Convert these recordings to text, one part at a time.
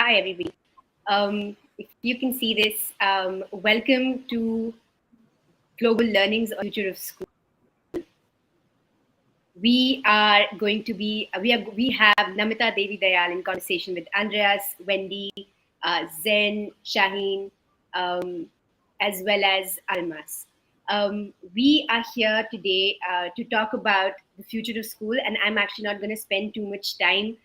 Hi, everybody. If you can see this, welcome to Global Learning's Future of School. We are going to be, we have Namita Devidayal in conversation with Andreas, Wendy, Zen, Shaheen, as well as Almas. We are here today to talk about the future of school, and I'm actually not going to spend too much time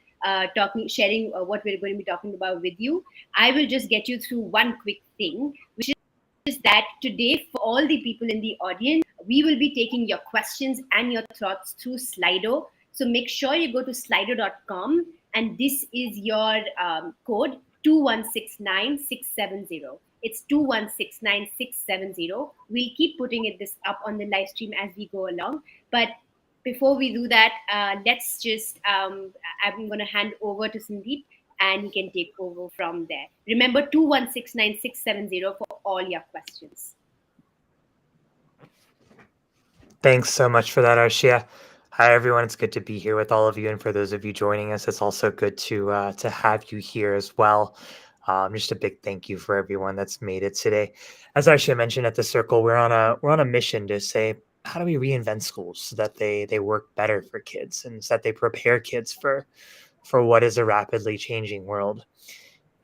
sharing what we're going to be talking about with you. I will just get you through one quick thing, which is that today, for all the people in the audience, we will be taking your questions and your thoughts through Slido. So make sure you go to slido.com, and this is your code 2169670. It's 2169670. We'll keep putting this up on the live stream as we go along. But before we do that, let's just, I'm going to hand over to Sandeep and he can take over from there. Remember 2169670 for all your questions. Thanks so much for that, Arshia. Hi, everyone. It's good to be here with all of you. And for those of you joining us, it's also good to have you here as well. Just a big thank you for everyone that's made it today. As Arshia mentioned at the Circle, we're on a mission to say, how do we reinvent schools so that they work better for kids and so that they prepare kids for what is a rapidly changing world?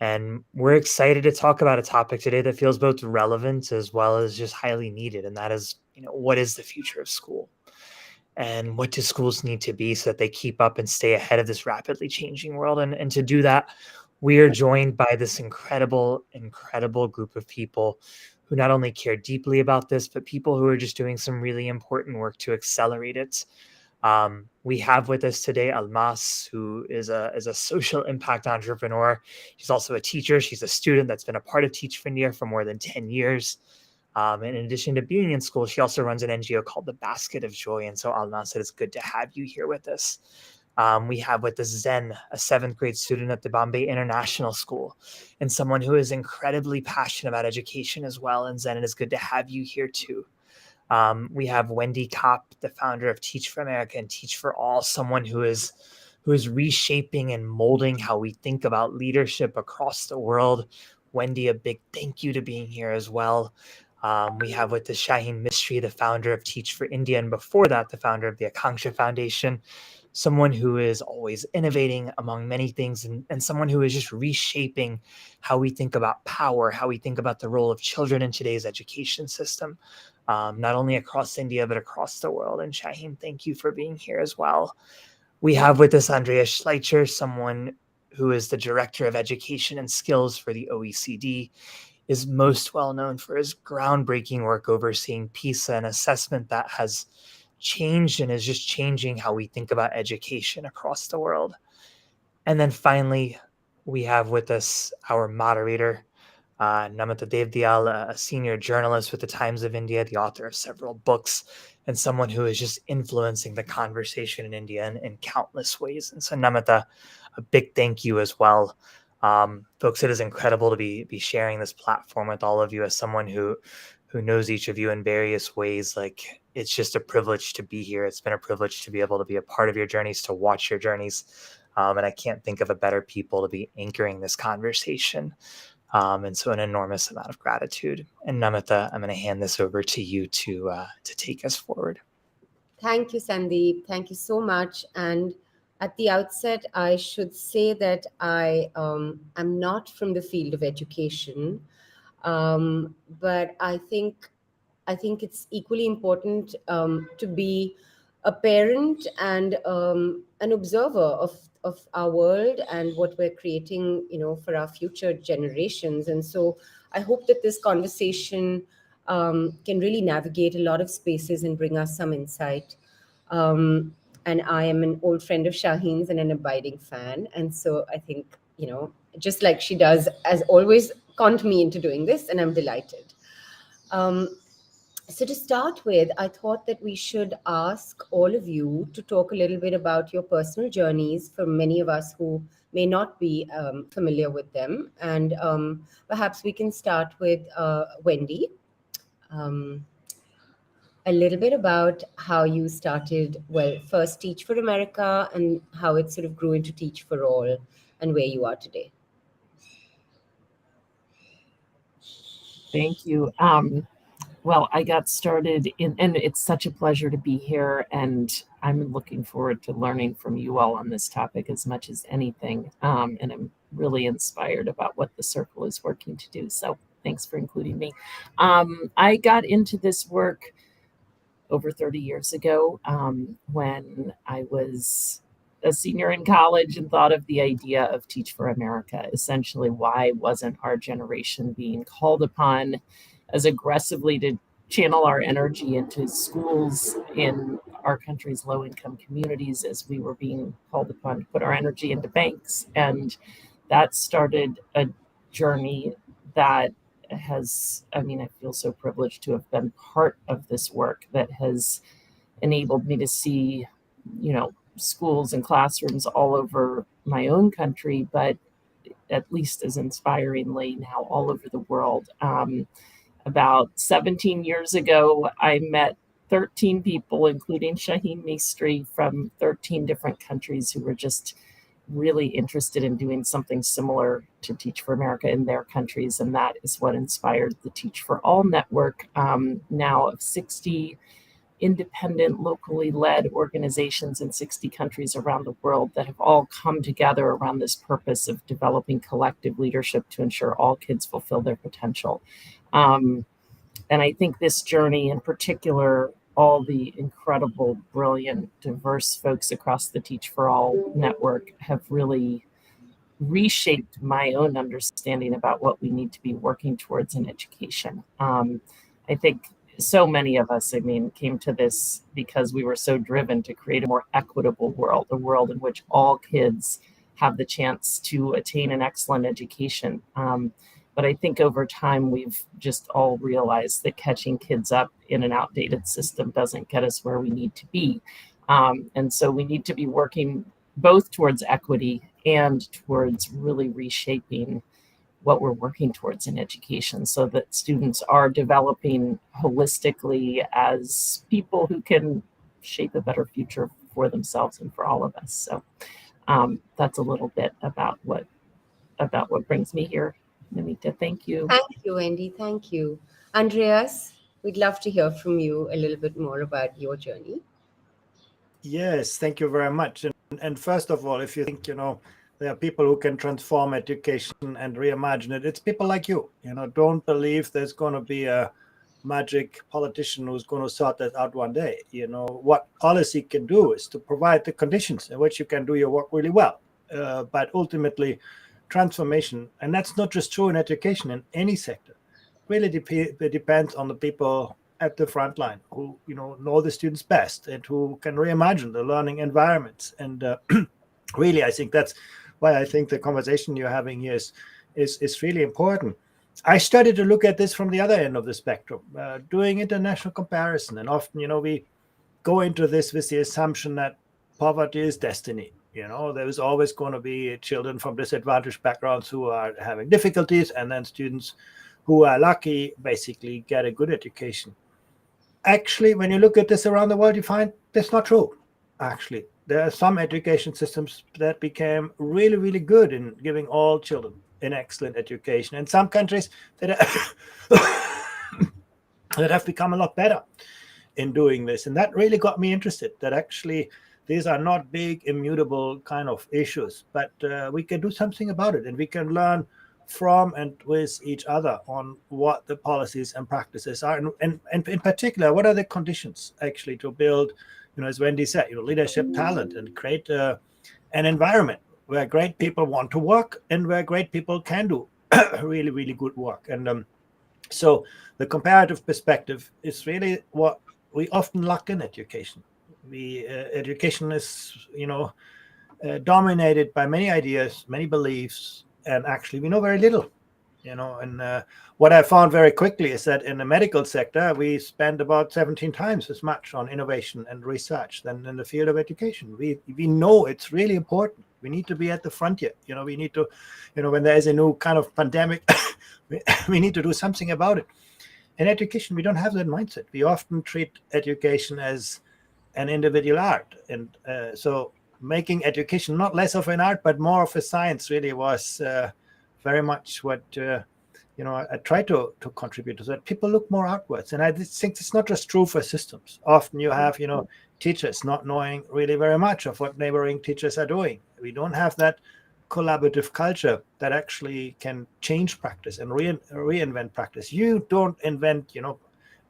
And we're excited to talk about a topic today that feels both relevant as well as just highly needed. And that is, what is the future of school? And what do schools need to be so that they keep up and stay ahead of this rapidly changing world? And to do that, we are joined by this incredible group of people who not only care deeply about this, but people who are just doing some really important work to accelerate it. We have with us today Almas, who is a social impact entrepreneur. She's also a teacher. She's a student that's been a part of Teach for India for more than 10 years. And in addition to being in school, she also runs an NGO called the Basket of Joy. And so Almas said, it's good to have you here with us. We have with us Zen, a 7th grade student at the Bombay International School, and someone who is incredibly passionate about education as well. And Zen, it is good to have you here too. We have Wendy Kopp, the founder of Teach for America and Teach for All, someone who is reshaping and molding how we think about leadership across the world. Wendy, a big thank you to being here as well. We have with us Shaheen Mistri, the founder of Teach for India, and before that, the founder of the Akanksha Foundation, someone who is always innovating among many things, and someone who is just reshaping how we think about power, how we think about the role of children in today's education system, not only across India, but across the world. And Shaheen, thank you for being here as well. We have with us Andrea Schleicher, someone who is the Director of Education and Skills for the OECD, is most well known for his groundbreaking work overseeing PISA, an assessment that has changed and is just changing how we think about education across the world. And then finally, we have with us our moderator, Namita Devidayal, a senior journalist with the Times of India, the author of several books, and someone who is just influencing the conversation in India in countless ways. And so Namita, a big thank you as well. Folks, it is incredible to be sharing this platform with all of you as someone who knows each of you in various ways. Like, it's just a privilege to be here. It's been a privilege to be able to be a part of your journeys, to watch your journeys. And I can't think of a better people to be anchoring this conversation. And so an enormous amount of gratitude. And Namita, I'm going to hand this over to you to take us forward. Thank you, Sandeep. Thank you so much. And at the outset, I should say that I am not from the field of education, but I think it's equally important to be a parent and an observer of our world and what we're creating, for our future generations. And so I hope that this conversation can really navigate a lot of spaces and bring us some insight. And I am an old friend of Shaheen's and an abiding fan. And so I think, just like she does, as always, conned me into doing this, and I'm delighted. So to start with, I thought that we should ask all of you to talk a little bit about your personal journeys for many of us who may not be familiar with them. And perhaps we can start with Wendy. A little bit about how you started, first Teach for America and how it sort of grew into Teach for All and where you are today. Thank you. Well, I got started and it's such a pleasure to be here, and I'm looking forward to learning from you all on this topic as much as anything. And I'm really inspired about what the circle is working to do. So thanks for including me. I got into this work over 30 years ago when I was a senior in college and thought of the idea of Teach for America. Essentially, why wasn't our generation being called upon as aggressively to channel our energy into schools in our country's low-income communities as we were being called upon to put our energy into banks? And that started a journey that I feel so privileged to have been part of this work that has enabled me to see, schools and classrooms all over my own country, but at least as inspiringly now all over the world. About 17 years ago, I met 13 people, including Shaheen Mistri, from 13 different countries who were just really interested in doing something similar to Teach for America in their countries. And that is what inspired the Teach for All network, now of 60 independent, locally led organizations in 60 countries around the world that have all come together around this purpose of developing collective leadership to ensure all kids fulfill their potential. And I think this journey in particular, all the incredible, brilliant, diverse folks across the Teach for All network have really reshaped my own understanding about what we need to be working towards in education. I think so many of us, came to this because we were so driven to create a more equitable world, a world in which all kids have the chance to attain an excellent education. But I think over time, we've just all realized that catching kids up in an outdated system doesn't get us where we need to be. And so we need to be working both towards equity and towards really reshaping what we're working towards in education so that students are developing holistically as people who can shape a better future for themselves and for all of us. So that's a little bit about what brings me here. Namita, thank you. Thank you, Wendy. Thank you. Andreas, we'd love to hear from you a little bit more about your journey. Yes, thank you very much. And first of all, if you think, there are people who can transform education and reimagine it, it's people like you. Don't believe there's going to be a magic politician who's going to sort that out one day. What policy can do is to provide the conditions in which you can do your work really well. But ultimately, transformation, and that's not just true in education, in any sector, really depends on the people at the front line who know the students best and who can reimagine the learning environments. And really, I think that's why I think the conversation you're having here is really important. I started to look at this from the other end of the spectrum, doing international comparison. And often, we go into this with the assumption that poverty is destiny. There's always going to be children from disadvantaged backgrounds who are having difficulties, and then students who are lucky basically get a good education. Actually, when you look at this around the world, you find that's not true. Actually, there are some education systems that became really, really good in giving all children an excellent education. And some countries that have become a lot better in doing this. And that really got me interested, that actually these are not big, immutable kind of issues, but we can do something about it, and we can learn from and with each other on what the policies and practices are, and in particular, what are the conditions actually to build, as Wendy said, leadership, talent, and create an environment where great people want to work and where great people can do really, really good work. And so the comparative perspective is really what we often lack in education. Education is, dominated by many ideas, many beliefs, and actually we know very little. And what I found very quickly is that in the medical sector, we spend about 17 times as much on innovation and research than in the field of education. We know it's really important. We need to be at the frontier. We need to, when there is a new kind of pandemic, we need to do something about it. In education, we don't have that mindset. We often treat education as an individual art. And so making education not less of an art, but more of a science really was very much what I try to contribute to that. People look more outwards, and I think it's not just true for systems. Often you have teachers not knowing really very much of what neighboring teachers are doing. We don't have that collaborative culture that actually can change practice and reinvent practice. You don't invent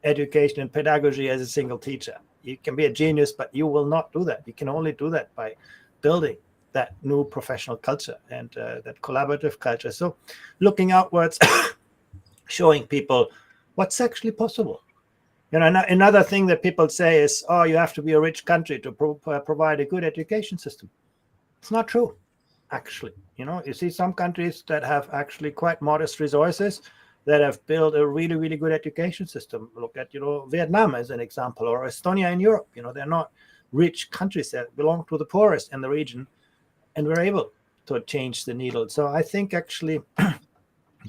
education and pedagogy as a single teacher. You can be a genius, but you will not do that. You can only do that by building that new professional culture and that collaborative culture. So looking outwards, showing people what's actually possible. Another thing that people say is, oh, you have to be a rich country to provide a good education system. It's not true, actually. You see some countries that have actually quite modest resources that have built a really, really good education system. Look at, Vietnam as an example, or Estonia in Europe. They're not rich countries that belong to the poorest in the region, and we're able to change the needle. So I think actually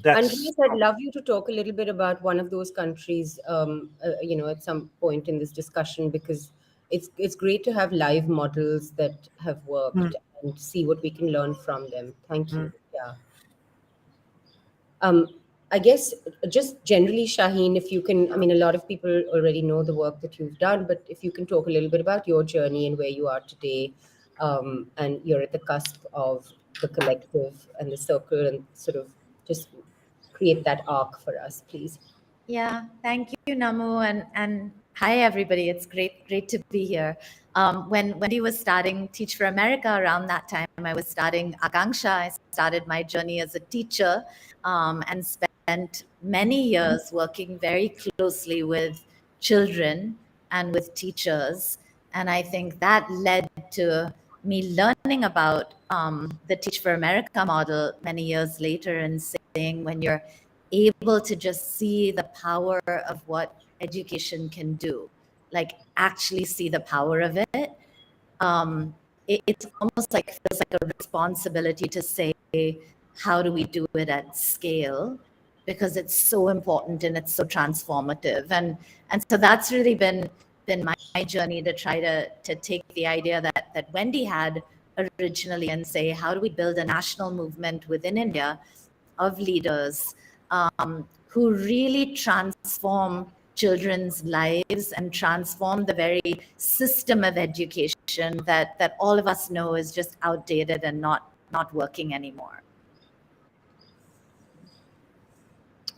Andreas, I'd love you to talk a little bit about one of those countries, at some point in this discussion, because it's great to have live models that have worked and see what we can learn from them. Thank you. Yeah. I guess just generally, Shaheen, if you can, a lot of people already know the work that you've done, but if you can talk a little bit about your journey and where you are today, and you're at the cusp of the collective and the circle, and sort of just create that arc for us, please. Yeah, thank you, Namu, and hi everybody. It's great to be here. When Wendy was starting Teach for America, around that time, I was starting Akanksha. I started my journey as a teacher, and spent many years working very closely with children and with teachers. And I think that led to me learning about the Teach for America model many years later, and saying, when you're able to just see the power of what education can do, like actually see the power of it, it's almost like feels like a responsibility to say, how do we do it at scale? Because it's so important and it's so transformative. And so that's really been my journey, to try to take the idea that Wendy had originally and say, how do we build a national movement within India of leaders who really transform children's lives and transform the very system of education that all of us know is just outdated and not working anymore.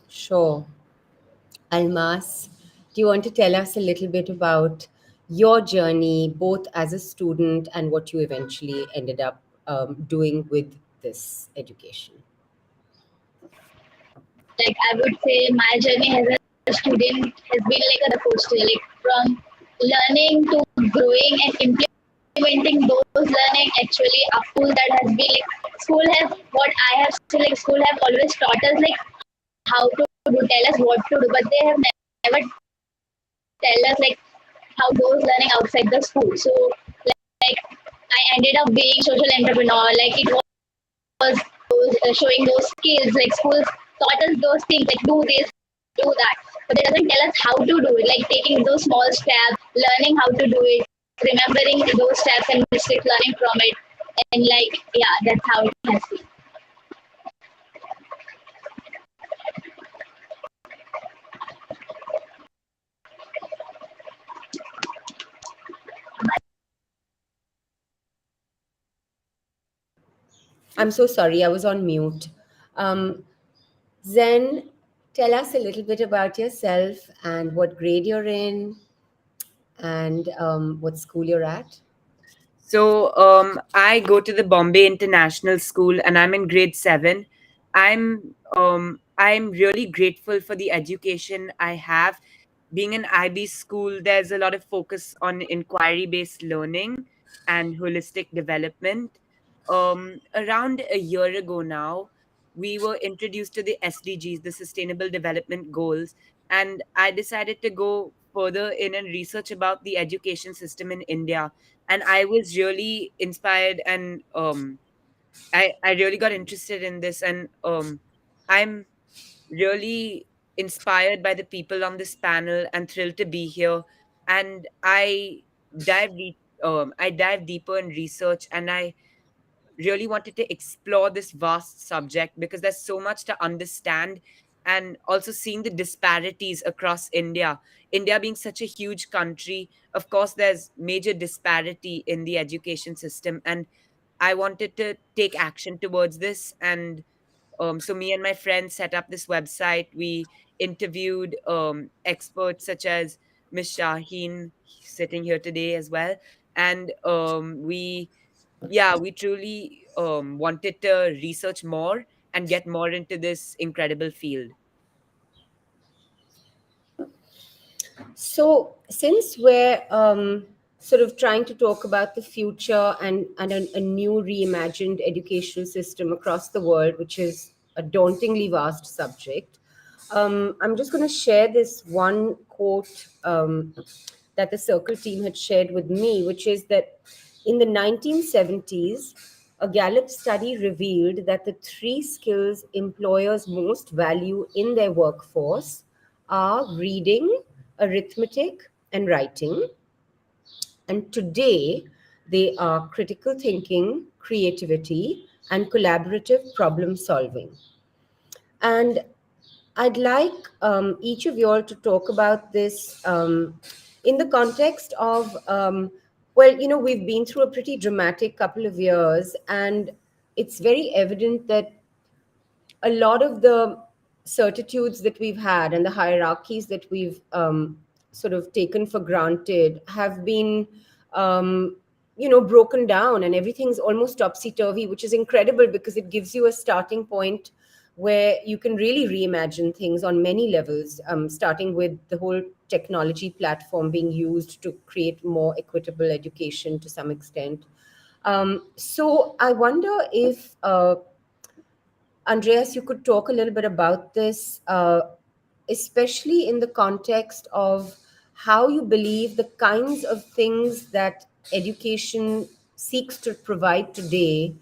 Sure. Almas, do you want to tell us a little bit about your journey, both as a student and what you eventually ended up doing with this education? Like, I would say my journey as a student has been like a roller coaster, like from learning to growing and implementing those learning actually a school that has been like, school has, what I have seen, like school have always taught us like how to do, tell us what to do, but they have never tell us like how those learning outside the school. So like I ended up being social entrepreneur, like it was showing those skills, like schools taught us those things, like do this, do that, but it doesn't tell us how to do it, like taking those small steps, learning how to do it, remembering those steps and mistakes, learning from it, and like, yeah, that's how it has been. I'm so sorry, I was on mute. Zen, tell us a little bit about yourself and what grade you're in and what school you're at. So I go to the Bombay International School and I'm in grade 7. I'm really grateful for the education I have. Being an IB school, there's a lot of focus on inquiry-based learning and holistic development. Around a year ago now, we were introduced to the SDGs, the Sustainable Development Goals, and I decided to go further in and research about the education system in India. And I was really inspired, and I really got interested in this, and I'm really inspired by the people on this panel and thrilled to be here. And I dive deeper in research, and I really wanted to explore this vast subject because there's so much to understand. and also seeing the disparities across India. India being such a huge country, of course, there's major disparity in the education system. And I wanted to take action towards this. And so me and my friends set up this website. We interviewed experts such as Miss Shaheen, sitting here today as well. And we truly wanted to research more and get more into this incredible field. So, since we're sort of trying to talk about the future and a new reimagined educational system across the world, which is a dauntingly vast subject, I'm just going to share this one quote that the Circle team had shared with me, which is that in the 1970s, a Gallup study revealed that the three skills employers most value in their workforce are reading, arithmetic, and writing. And today, they are critical thinking, creativity, and collaborative problem solving. And I'd like each of you all to talk about this in the context of, well, you know, we've been through a pretty dramatic couple of years, and it's very evident that a lot of the certitudes that we've had and the hierarchies that we've sort of taken for granted have been, broken down, and everything's almost topsy-turvy, which is incredible because it gives you a starting point where you can really reimagine things on many levels, starting with the whole technology platform being used to create more equitable education to some extent. So I wonder if Andreas, you could talk a little bit about this, especially in the context of how you believe the kinds of things that education seeks to provide today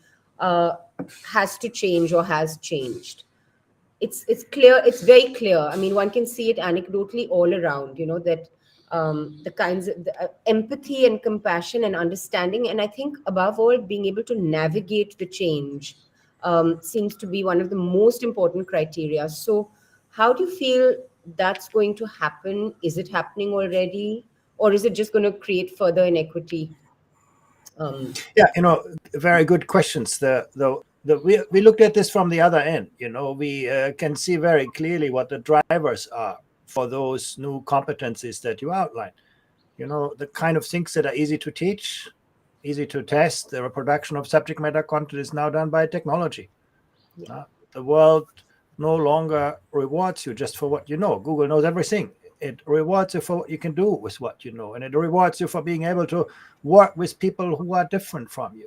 has to change or has changed. It's clear, it's very clear. I mean, one can see it anecdotally all around, you know, that the kinds of empathy and compassion and understanding, and I think above all, being able to navigate the change seems to be one of the most important criteria. So how do you feel that's going to happen? Is it happening already? Or is it just going to create further inequity? Yeah, very good questions. We looked at this from the other end. We can see very clearly what the drivers are for those new competencies that you outlined. The kind of things that are easy to teach, easy to test. The reproduction of subject matter content is now done by technology. Yeah. The world no longer rewards you just for what you know. Google knows everything. It rewards you for what you can do with what you know, and it rewards you for being able to work with people who are different from you.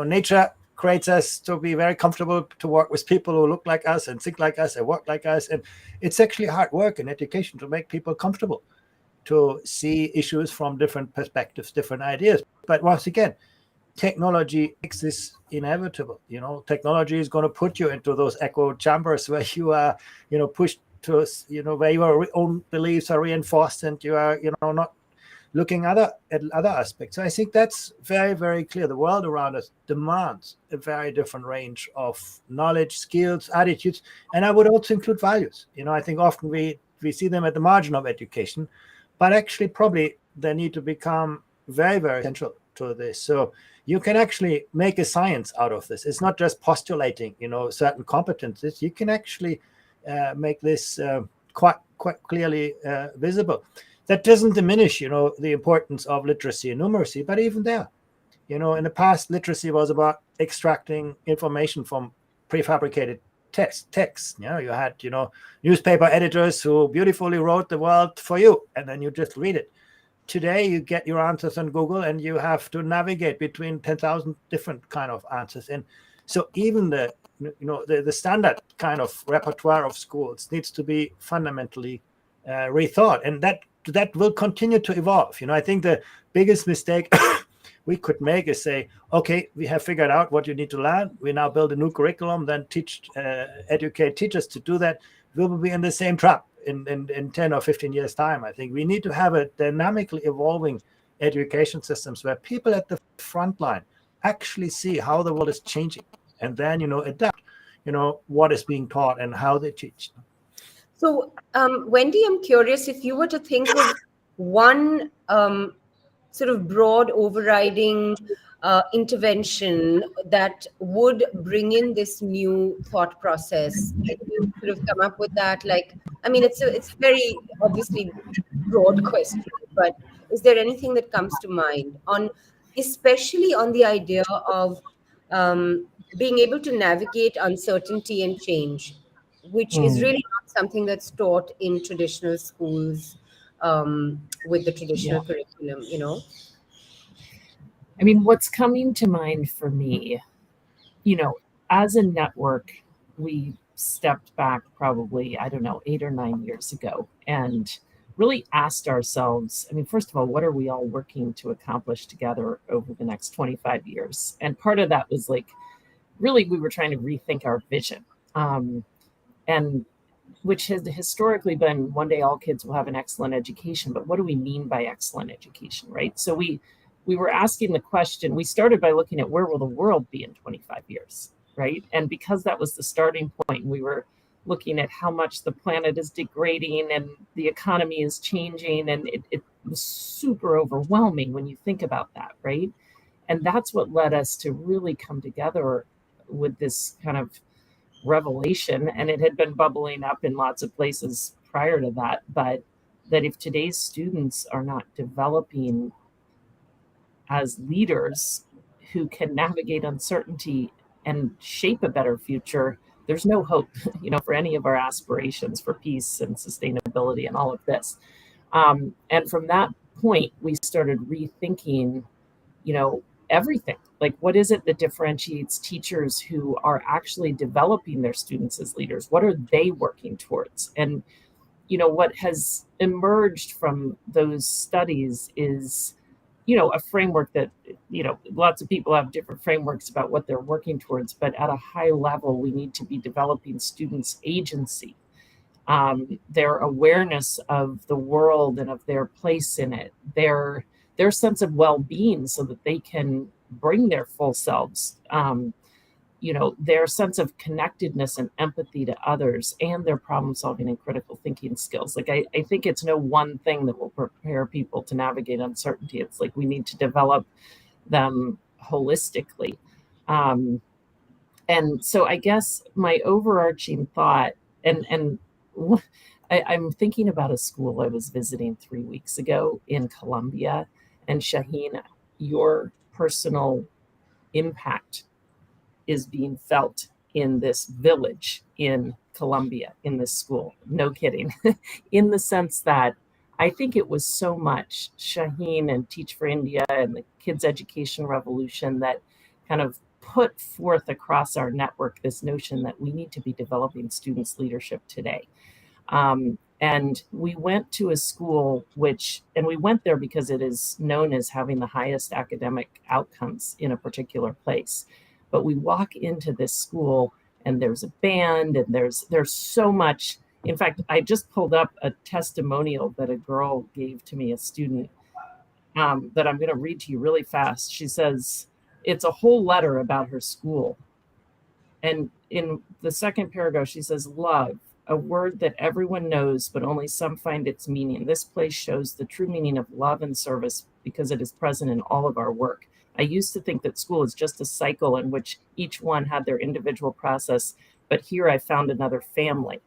Nature creates us to be very comfortable to work with people who look like us and think like us and work like us, and it's actually hard work in education to make people comfortable to see issues from different perspectives, different ideas. But once again, technology makes this inevitable. Technology is going to put you into those echo chambers where you are, pushed to, where your own beliefs are reinforced and you are, not looking at other aspects. So I think that's very, very clear. The world around us demands a very different range of knowledge, skills, attitudes, and I would also include values. I think often we see them at the margin of education, but actually probably they need to become very, very central to this. So you can actually make a science out of this. It's not just postulating, certain competencies. You can actually make this quite clearly visible. That doesn't diminish, the importance of literacy and numeracy, but even there, in the past, literacy was about extracting information from prefabricated texts. You had, newspaper editors who beautifully wrote the world for you, and then you just read it. Today, you get your answers on Google, and you have to navigate between 10,000 different kind of answers. And so even the standard kind of repertoire of schools needs to be fundamentally rethought, and that will continue to evolve. I think the biggest mistake we could make is say, okay, we have figured out what you need to learn. We now build a new curriculum, then educate teachers to do that. We will be in the same trap in 10 or 15 years' time. I think we need to have a dynamically evolving education systems where people at the front line actually see how the world is changing and then, adapt, what is being taught and how they teach. So, Wendy, I'm curious if you were to think of one sort of broad overriding intervention that would bring in this new thought process. Can you sort of come up with that? Like, I mean, it's very obviously broad question, but is there anything that comes to mind on, especially on the idea of being able to navigate uncertainty and change, which is really not something that's taught in traditional schools with the traditional curriculum, you know? I mean, what's coming to mind for me, you know, as a network, we stepped back probably, I don't know, 8 or 9 years ago and really asked ourselves, I mean, first of all, what are we all working to accomplish together over the next 25 years? And part of that was like, really, we were trying to rethink our vision. And which has historically been one day all kids will have an excellent education, but what do we mean by excellent education, right? So we were asking the question, we started by looking at where will the world be in 25 years, right? And because that was the starting point, we were looking at how much the planet is degrading and the economy is changing, and it was super overwhelming when you think about that, right? And that's what led us to really come together with this kind of revelation, and it had been bubbling up in lots of places prior to that, but that if today's students are not developing as leaders who can navigate uncertainty and shape a better future, there's no hope, you know, for any of our aspirations for peace and sustainability and all of this. And from that point, we started rethinking, you know, everything. Like, what is it that differentiates teachers who are actually developing their students as leaders? What are they working towards? And, you know, what has emerged from those studies is, you know, a framework that, you know, lots of people have different frameworks about what they're working towards, but at a high level, we need to be developing students' agency, their awareness of the world and of their place in it, their sense of well-being so that they can bring their full selves, you know, their sense of connectedness and empathy to others, and their problem solving and critical thinking skills. Like, I think it's no one thing that will prepare people to navigate uncertainty. It's like we need to develop them holistically. And so I guess my overarching thought, and I'm thinking about a school I was visiting 3 weeks ago in Colombia. And Shaheen, your personal impact is being felt in this village in Colombia, in this school. No kidding. In the sense that I think it was so much Shaheen and Teach for India and the Kids Education Revolution that kind of put forth across our network this notion that we need to be developing students' leadership today. And we went to a school and we went there because it is known as having the highest academic outcomes in a particular place. But we walk into this school and there's a band and there's so much. In fact, I just pulled up a testimonial that a girl gave to me, a student, that I'm going to read to you really fast. She says, it's a whole letter about her school. And in the second paragraph, she says, love, a word that everyone knows, but only some find its meaning. This place shows the true meaning of love and service because it is present in all of our work. I used to think that school is just a cycle in which each one had their individual process, but here I found another family.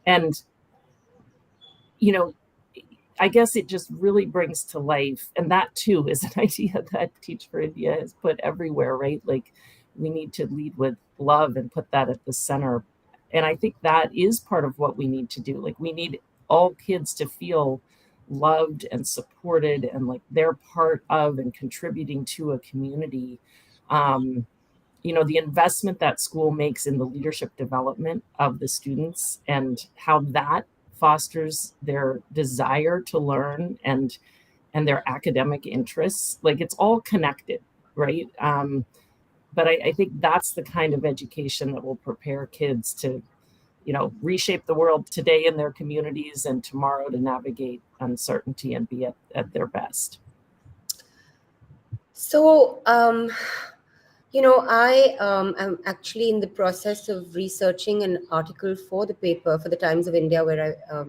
And, you know, I guess it just really brings to life, and that too is an idea that Teach for India has put everywhere, right? Like, we need to lead with love and put that at the center. And I think that is part of what we need to do. Like, we need all kids to feel loved and supported and like they're part of and contributing to a community. You know, the investment that school makes in the leadership development of the students and how that fosters their desire to learn and their academic interests, like it's all connected, right? But I think that's the kind of education that will prepare kids to, you know, reshape the world today in their communities and tomorrow to navigate uncertainty and be at their best. So I am actually in the process of researching an article for the paper, for the Times of India, where I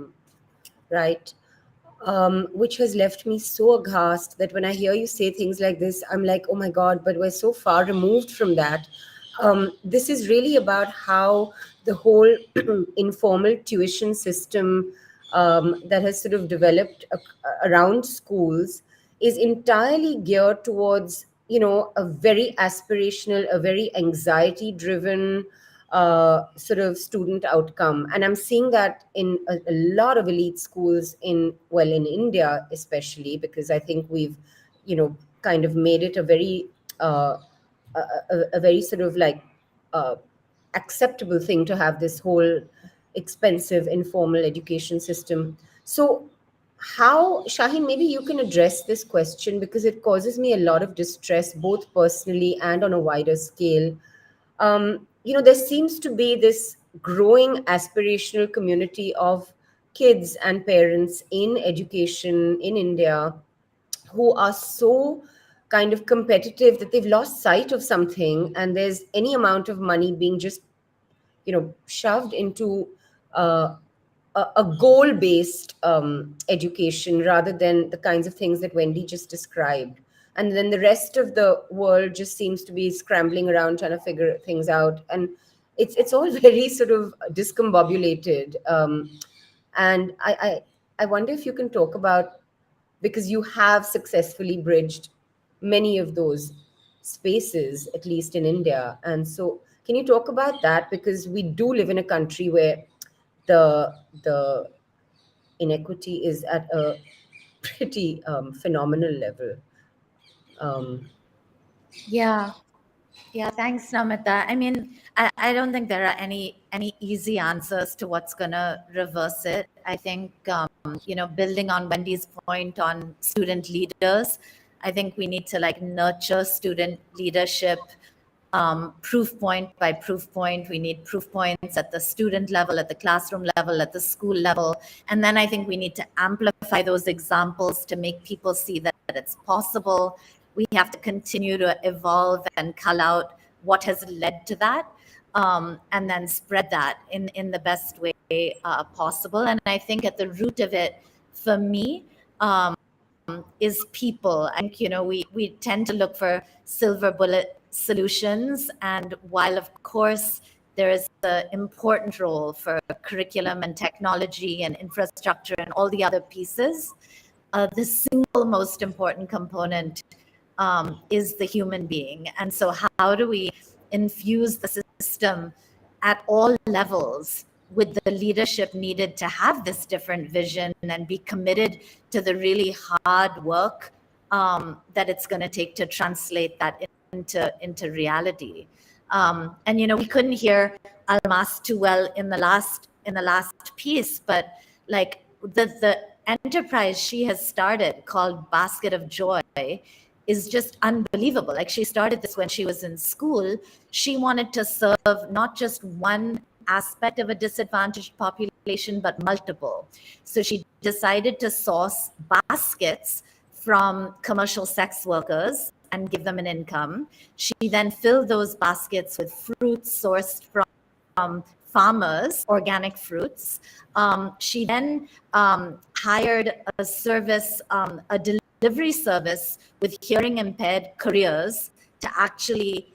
write, which has left me so aghast that when I hear you say things like this, I'm like, oh my God, but we're so far removed from that. This is really about how the whole informal tuition system that has sort of developed around schools is entirely geared towards, a very aspirational, a very anxiety driven sort of student outcome. And I'm seeing that in a lot of elite schools in India, especially, because I think we've, kind of made it a very, a very sort of like uh, acceptable thing to have this whole expensive informal education system. So, how, Shaheen, maybe you can address this question because it causes me a lot of distress, both personally and on a wider scale. There seems to be this growing aspirational community of kids and parents in education in India who are so kind of competitive that they've lost sight of something, and there's any amount of money being just shoved into a goal-based education rather than the kinds of things that Wendy just described. And then the rest of the world just seems to be scrambling around trying to figure things out, and it's all very sort of discombobulated. And I wonder if you can talk about, because you have successfully bridged many of those spaces, at least in India. And so, can you talk about that? Because we do live in a country where the inequity is at a pretty phenomenal level. Um, Yeah. Yeah, thanks, Namita. I mean, I don't think there are any easy answers to what's going to reverse it. I think, building on Wendy's point on student leaders, I think we need to nurture student leadership proof point by proof point. We need proof points at the student level, at the classroom level, at the school level. And then I think we need to amplify those examples to make people see that it's possible. We have to continue to evolve and cull out what has led to that, and then spread that in the best way possible. And I think at the root of it, for me, is people. I think, we tend to look for silver bullet solutions. And while, of course, there is an important role for curriculum and technology and infrastructure and all the other pieces, the single most important component is the human being. And so how do we infuse the system at all levels with the leadership needed to have this different vision and be committed to the really hard work that it's going to take to translate that into reality. And we couldn't hear Almas too well in the last piece, but like the enterprise she has started called Basket of Joy is just unbelievable. Like, she started this when she was in school. She wanted to serve not just one aspect of a disadvantaged population, but multiple. So she decided to source baskets from commercial sex workers and give them an income. She then filled those baskets with fruits sourced from farmers, organic fruits. She then hired a service, a delivery service with hearing impaired couriers to actually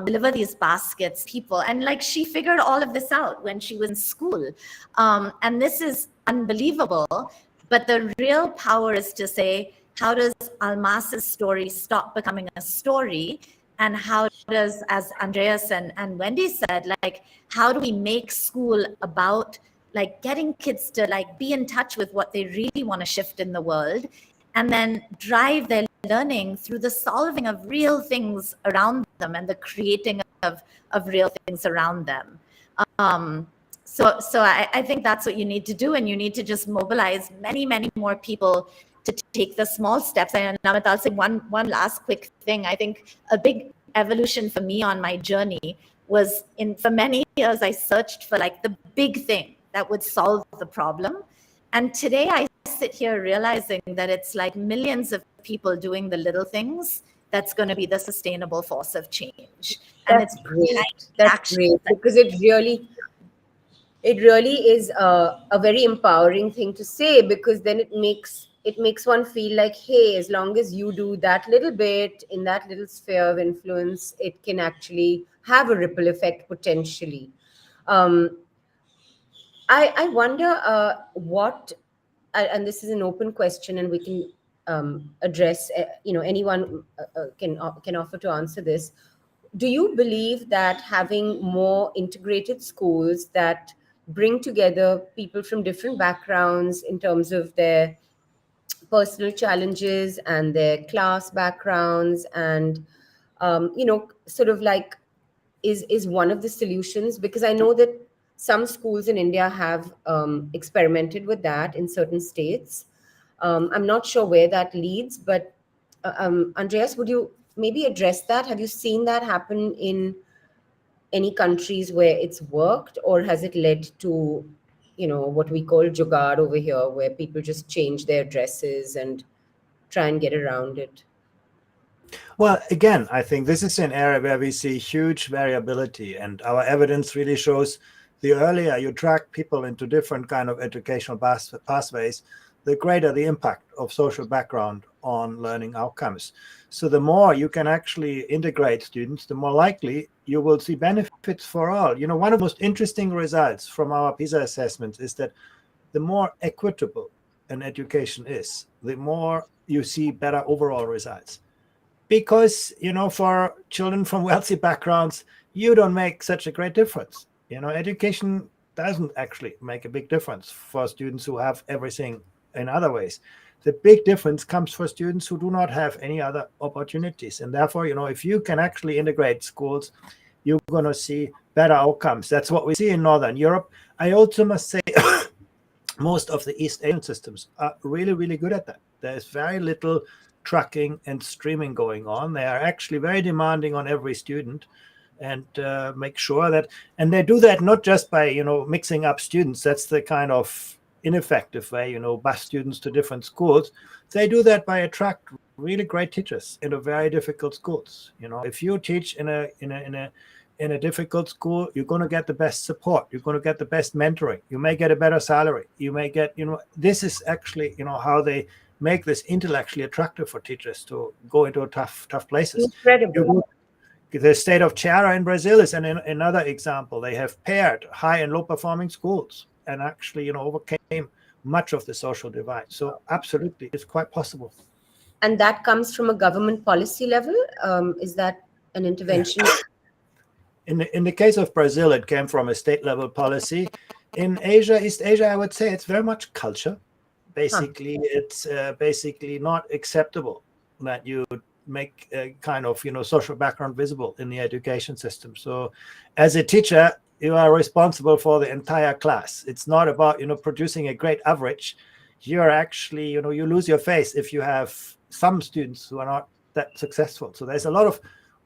deliver these baskets to people. And she figured all of this out when she was in school. And this is unbelievable. But the real power is to say, how does Almas's story stop becoming a story? And how does, as Andreas and Wendy said, how do we make school about getting kids to be in touch with what they really want to shift in the world, and then drive their learning through the solving of real things around them and the creating of real things around them. So I think that's what you need to do, and you need to just mobilize many, many more people to take the small steps. And Namita, I'll say one last quick thing. I think a big evolution for me on my journey was for many years, I searched for the big thing that would solve the problem. And today I sit here realizing that it's millions of people doing the little things that's going to be the sustainable force of change. And That's it's great. That's action great, that because it really is a very empowering thing to say, because then it makes one feel like, hey, as long as you do that little bit in that little sphere of influence, it can actually have a ripple effect potentially. um, I wonder what, and this is an open question, and we can address, anyone can offer to answer this. Do you believe that having more integrated schools that bring together people from different backgrounds in terms of their personal challenges and their class backgrounds, and sort of like, is one of the solutions? Because I know that some schools in India have experimented with that in certain states. I'm not sure where that leads, but Andreas, would you maybe address that? Have you seen that happen in any countries where it's worked, or has it led to, what we call jugaad over here, where people just change their dresses and try and get around it? Well, again, I think this is an area where we see huge variability, and our evidence really shows the earlier you track people into different kind of educational pathways, the greater the impact of social background on learning outcomes. So the more you can actually integrate students, the more likely you will see benefits for all. One of the most interesting results from our PISA assessments is that the more equitable an education is, the more you see better overall results. Because, for children from wealthy backgrounds, you don't make such a great difference. Education doesn't actually make a big difference for students who have everything in other ways. The big difference comes for students who do not have any other opportunities. And therefore, if you can actually integrate schools, you're going to see better outcomes. That's what we see in Northern Europe. I also must say, most of the East Asian systems are really, really good at that. There's very little tracking and streaming going on. They are actually very demanding on every student, and make sure that, and they do that not just by mixing up students. That's the kind of ineffective way, bus students to different schools. They do that by attract really great teachers into very difficult schools. If you teach in a difficult school, you're going to get the best support, you're going to get the best mentoring, you may get a better salary, you may get, this is actually how they make this intellectually attractive for teachers to go into tough places. Incredible. The state of Ceará in Brazil is another example. They have paired high and low performing schools and actually overcame much of the social divide. So absolutely, it's quite possible. And that comes from a government policy level? Is that an intervention? In the case of Brazil, it came from a state level policy. In Asia, East Asia, I would say it's very much culture. Basically, it's basically not acceptable that you make a kind of social background visible in the education system. So as a teacher, you are responsible for the entire class. It's not about producing a great average. You're actually you lose your face if you have some students who are not that successful. So there's a lot of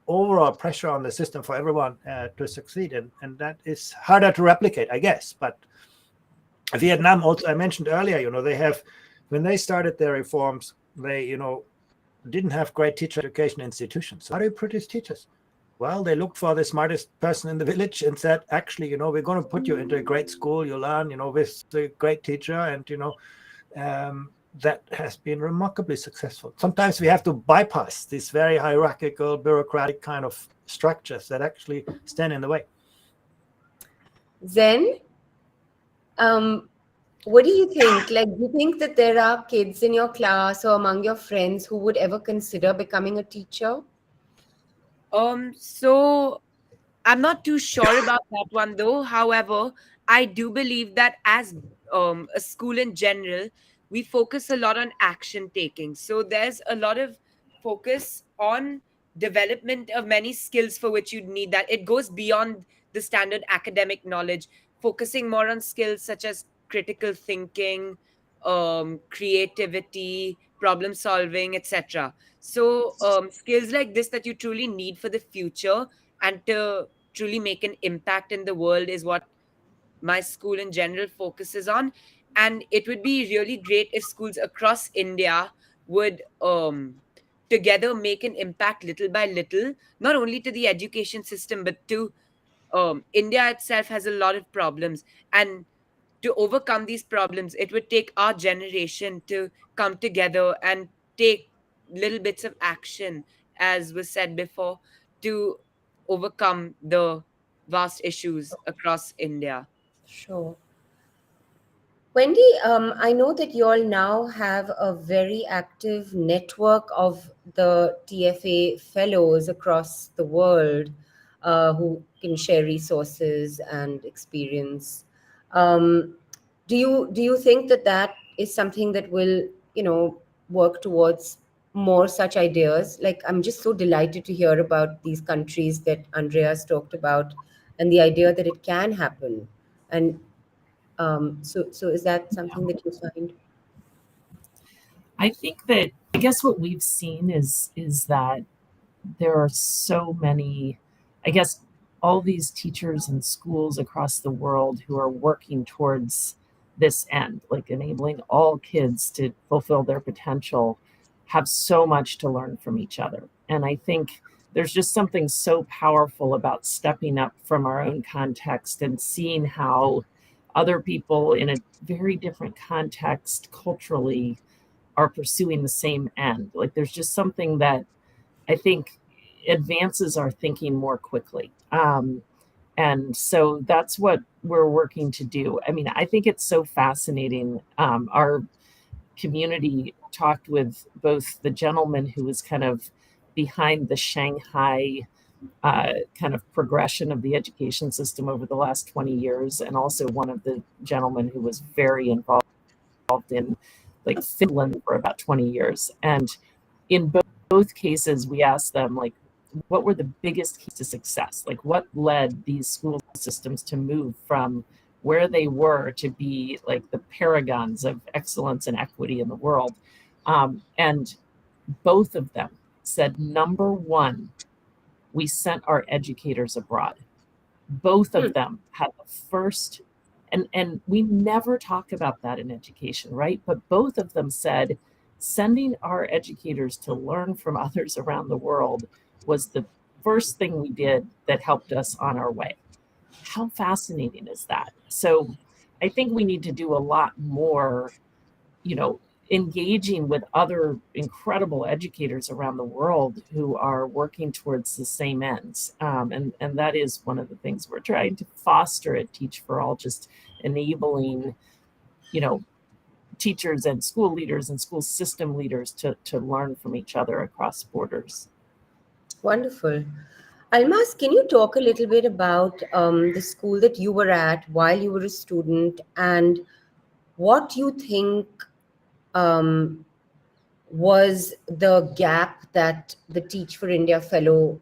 overall pressure on the system for everyone to succeed, and that is harder to replicate, I guess. But Vietnam also, I mentioned earlier, they have, when they started their reforms, they didn't have great teacher education institutions. How do you produce teachers? Well, they looked for the smartest person in the village and said, actually, we're going to put you into a great school. You learn, with a great teacher, and that has been remarkably successful. Sometimes we have to bypass these very hierarchical, bureaucratic kind of structures that actually stand in the way. Zen, what do you think? Like, do you think that there are kids in your class or among your friends who would ever consider becoming a teacher? So I'm not too sure about that one though. However, I do believe that as a school in general, we focus a lot on action taking. So there's a lot of focus on development of many skills for which you need that. It goes beyond the standard academic knowledge, focusing more on skills such as critical thinking, creativity, problem solving, etc. So skills like this that you truly need for the future and to truly make an impact in the world is what my school in general focuses on. And it would be really great if schools across India would together make an impact little by little, not only to the education system, but to India itself has a lot of problems. And to overcome these problems, it would take our generation to come together and take little bits of action, as was said before, to overcome the vast issues across India. Sure. Wendy, I know that you all now have a very active network of the TFA fellows across the world who can share resources and experience. Do you think that that is something that will, work towards more such ideas? Like, I'm just so delighted to hear about these countries that Andreas talked about and the idea that it can happen. And so is that something that you find? I think that I guess what we've seen is that there are so many, I guess, all these teachers and schools across the world who are working towards this end, like enabling all kids to fulfill their potential, have so much to learn from each other. And I think there's just something so powerful about stepping up from our own context and seeing how other people in a very different context culturally are pursuing the same end. Like there's just something that I think advances our thinking more quickly. And so that's what we're working to do. I mean, I think it's so fascinating. Our community talked with both the gentleman who was kind of behind the Shanghai kind of progression of the education system over the last 20 years, and also one of the gentlemen who was very involved in like Finland for about 20 years. And in both cases, we asked them, like, what were the biggest keys to success? Like, what led these school systems to move from where they were to be like the paragons of excellence and equity in the world? And both of them said, number one, we sent our educators abroad. Both of them had the first, and we never talk about that in education, right? But both of them said, sending our educators to learn from others around the world was the first thing we did that helped us on our way. How fascinating is that? So I think we need to do a lot more, engaging with other incredible educators around the world who are working towards the same ends. And that is one of the things we're trying to foster at Teach for All, just enabling, teachers and school leaders and school system leaders to learn from each other across borders. Wonderful. Almas, can you talk a little bit about the school that you were at while you were a student, and what you think was the gap that the Teach for India fellows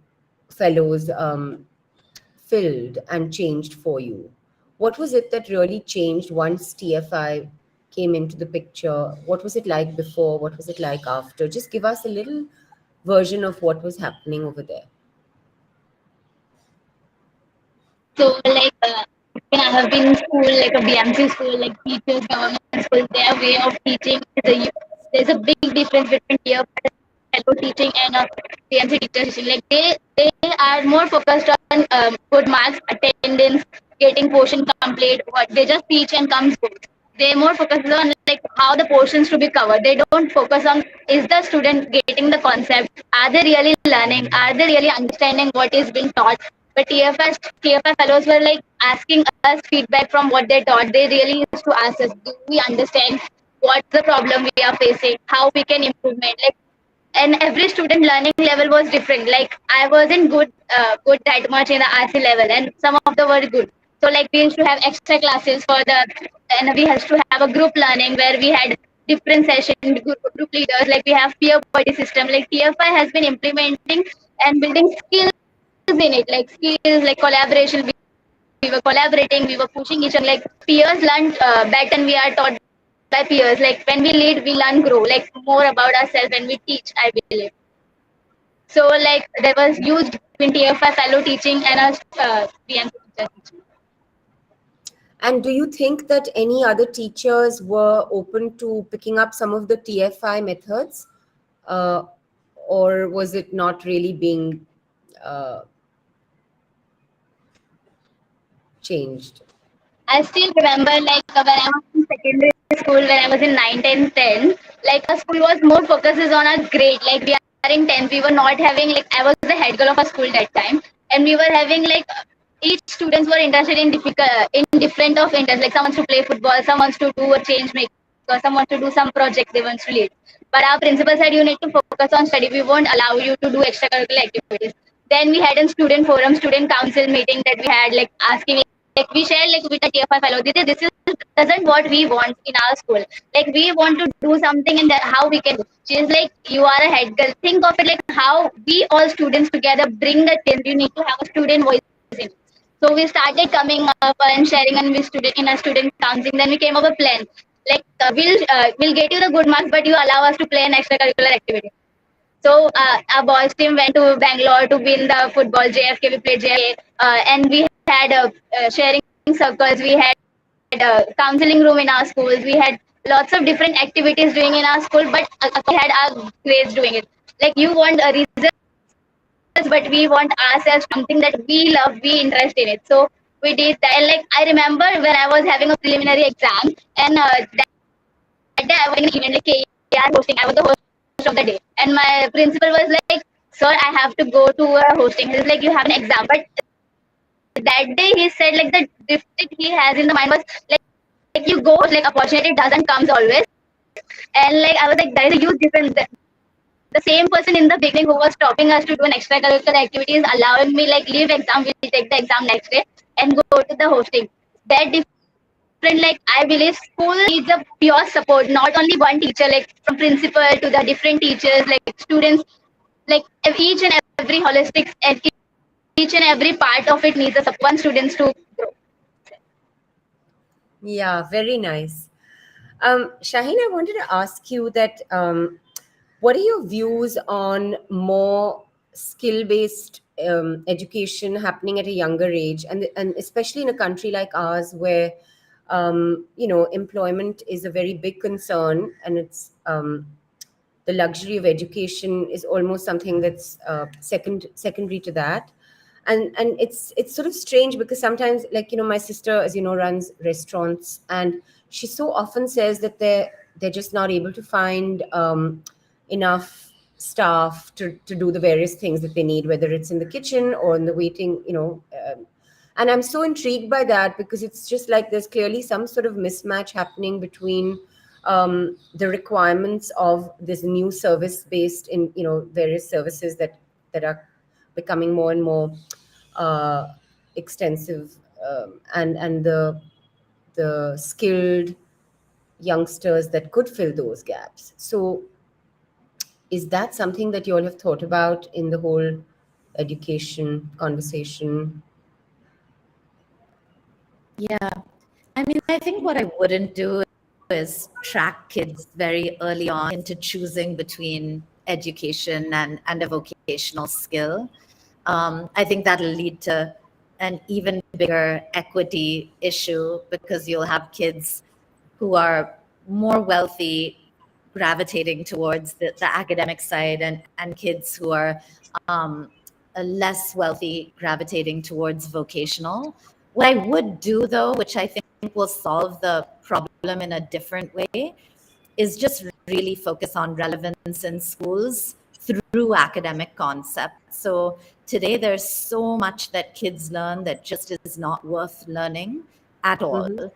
filled and changed for you? What was it that really changed once TFI came into the picture? What was it like before? What was it like after? Just give us a little version of what was happening over there. So, like, when I have been in school, like a BMC school, like teachers, government school, their way of teaching there's a big difference between peer fellow teaching and BMC teachers teaching. Like they are more focused on good marks, attendance, getting portion complete. What they just teach and comes good. They're more focused on like how the portions to be covered. They don't focus on is the student getting the concept? Are they really learning? Are they really understanding what is being taught? But TFI fellows were like asking us feedback from what they taught. They really used to ask us, do we understand what's the problem we are facing? How we can improve it? Like, and every student learning level was different. Like I wasn't good that much in the RC level, and some of them were good. So like we used to have extra classes and we used to have a group learning where we had different sessions, group leaders. Like we have peer body system. Like TFI has been implementing and building skills in it, like skills, like collaboration. We were collaborating, we were pushing each other. Like peers learn better than we are taught by peers. Like when we lead, we learn grow. Like more about ourselves when we teach, I believe. So like there was huge between TFI fellow teaching and us BMC teacher teaching. And do you think that any other teachers were open to picking up some of the TFI methods? or was it not really being changed? I still remember like when I was in secondary school, when I was in 9, 10, 10, like our school was more focuses on our grade. Like we are in 10th, we were not having like I was the head girl of a school that time, and we were having like each students were interested in different of interest. Like some wants to play football, some wants to do a change maker, some wants to do some project they want to lead. But our principal said you need to focus on study. We won't allow you to do extracurricular activities. Then we had a student forum, student council meeting that we had like asking like we share like with the TFI fellow. This is doesn't what we want in our school. Like we want to do something and that how we can do. She is like you are a head girl. Think of it like how we all students together bring the team. You need to have a student voice in it. So we started coming up and sharing and we student in a student counseling. Then we came up with a plan. Like we'll get you the good marks, but you allow us to play an extracurricular activity. So our boys team went to Bangalore to win the football JFK. We played JFK, and we had sharing circles. We had a counseling room in our schools. We had lots of different activities doing in our school, but we had our grades doing it. Like you want a results, but we want ourselves something that we love, we interest in it. So we did that. And like I remember when I was having a preliminary exam, and that day I was in an event like KR hosting. I was the host of the day, and my principal was like, "Sir, I have to go to a hosting." He's like, "You have an exam," but that day he said like the gift that he has in the mind was like you go like opportunity doesn't comes always, and like I was like there is a huge difference. The same person in the beginning who was stopping us to do an extracurricular activity is allowing me like leave exam, we'll take the exam next day and go to the hosting. That different, like I believe school needs a pure support, not only one teacher, like from principal to the different teachers, like students, like each and every holistic and each and every part of it needs a support. One students to grow. Yeah, very nice. Shaheen, I wanted to ask you that what are your views on more skill-based education happening at a younger age, and especially in a country like ours where employment is a very big concern, and it's the luxury of education is almost something that's secondary to that. And it's sort of strange because sometimes, like, my sister, as you know, runs restaurants, and she so often says that they're just not able to find enough staff to do the various things that they need, whether it's in the kitchen or in the waiting, and I'm so intrigued by that because it's just like there's clearly some sort of mismatch happening between the requirements of this new service based in various services that are becoming more and more extensive, and the skilled youngsters that could fill those gaps. So is that something that you all have thought about in the whole education conversation? Yeah. I mean, I think what I wouldn't do is track kids very early on into choosing between education and a vocational skill. I think that'll lead to an even bigger equity issue because you'll have kids who are more wealthy gravitating towards the academic side and kids who are less wealthy gravitating towards vocational. What I would do, though, which I think will solve the problem in a different way, is just really focus on relevance in schools through academic concepts. So today there's so much that kids learn that just is not worth learning at all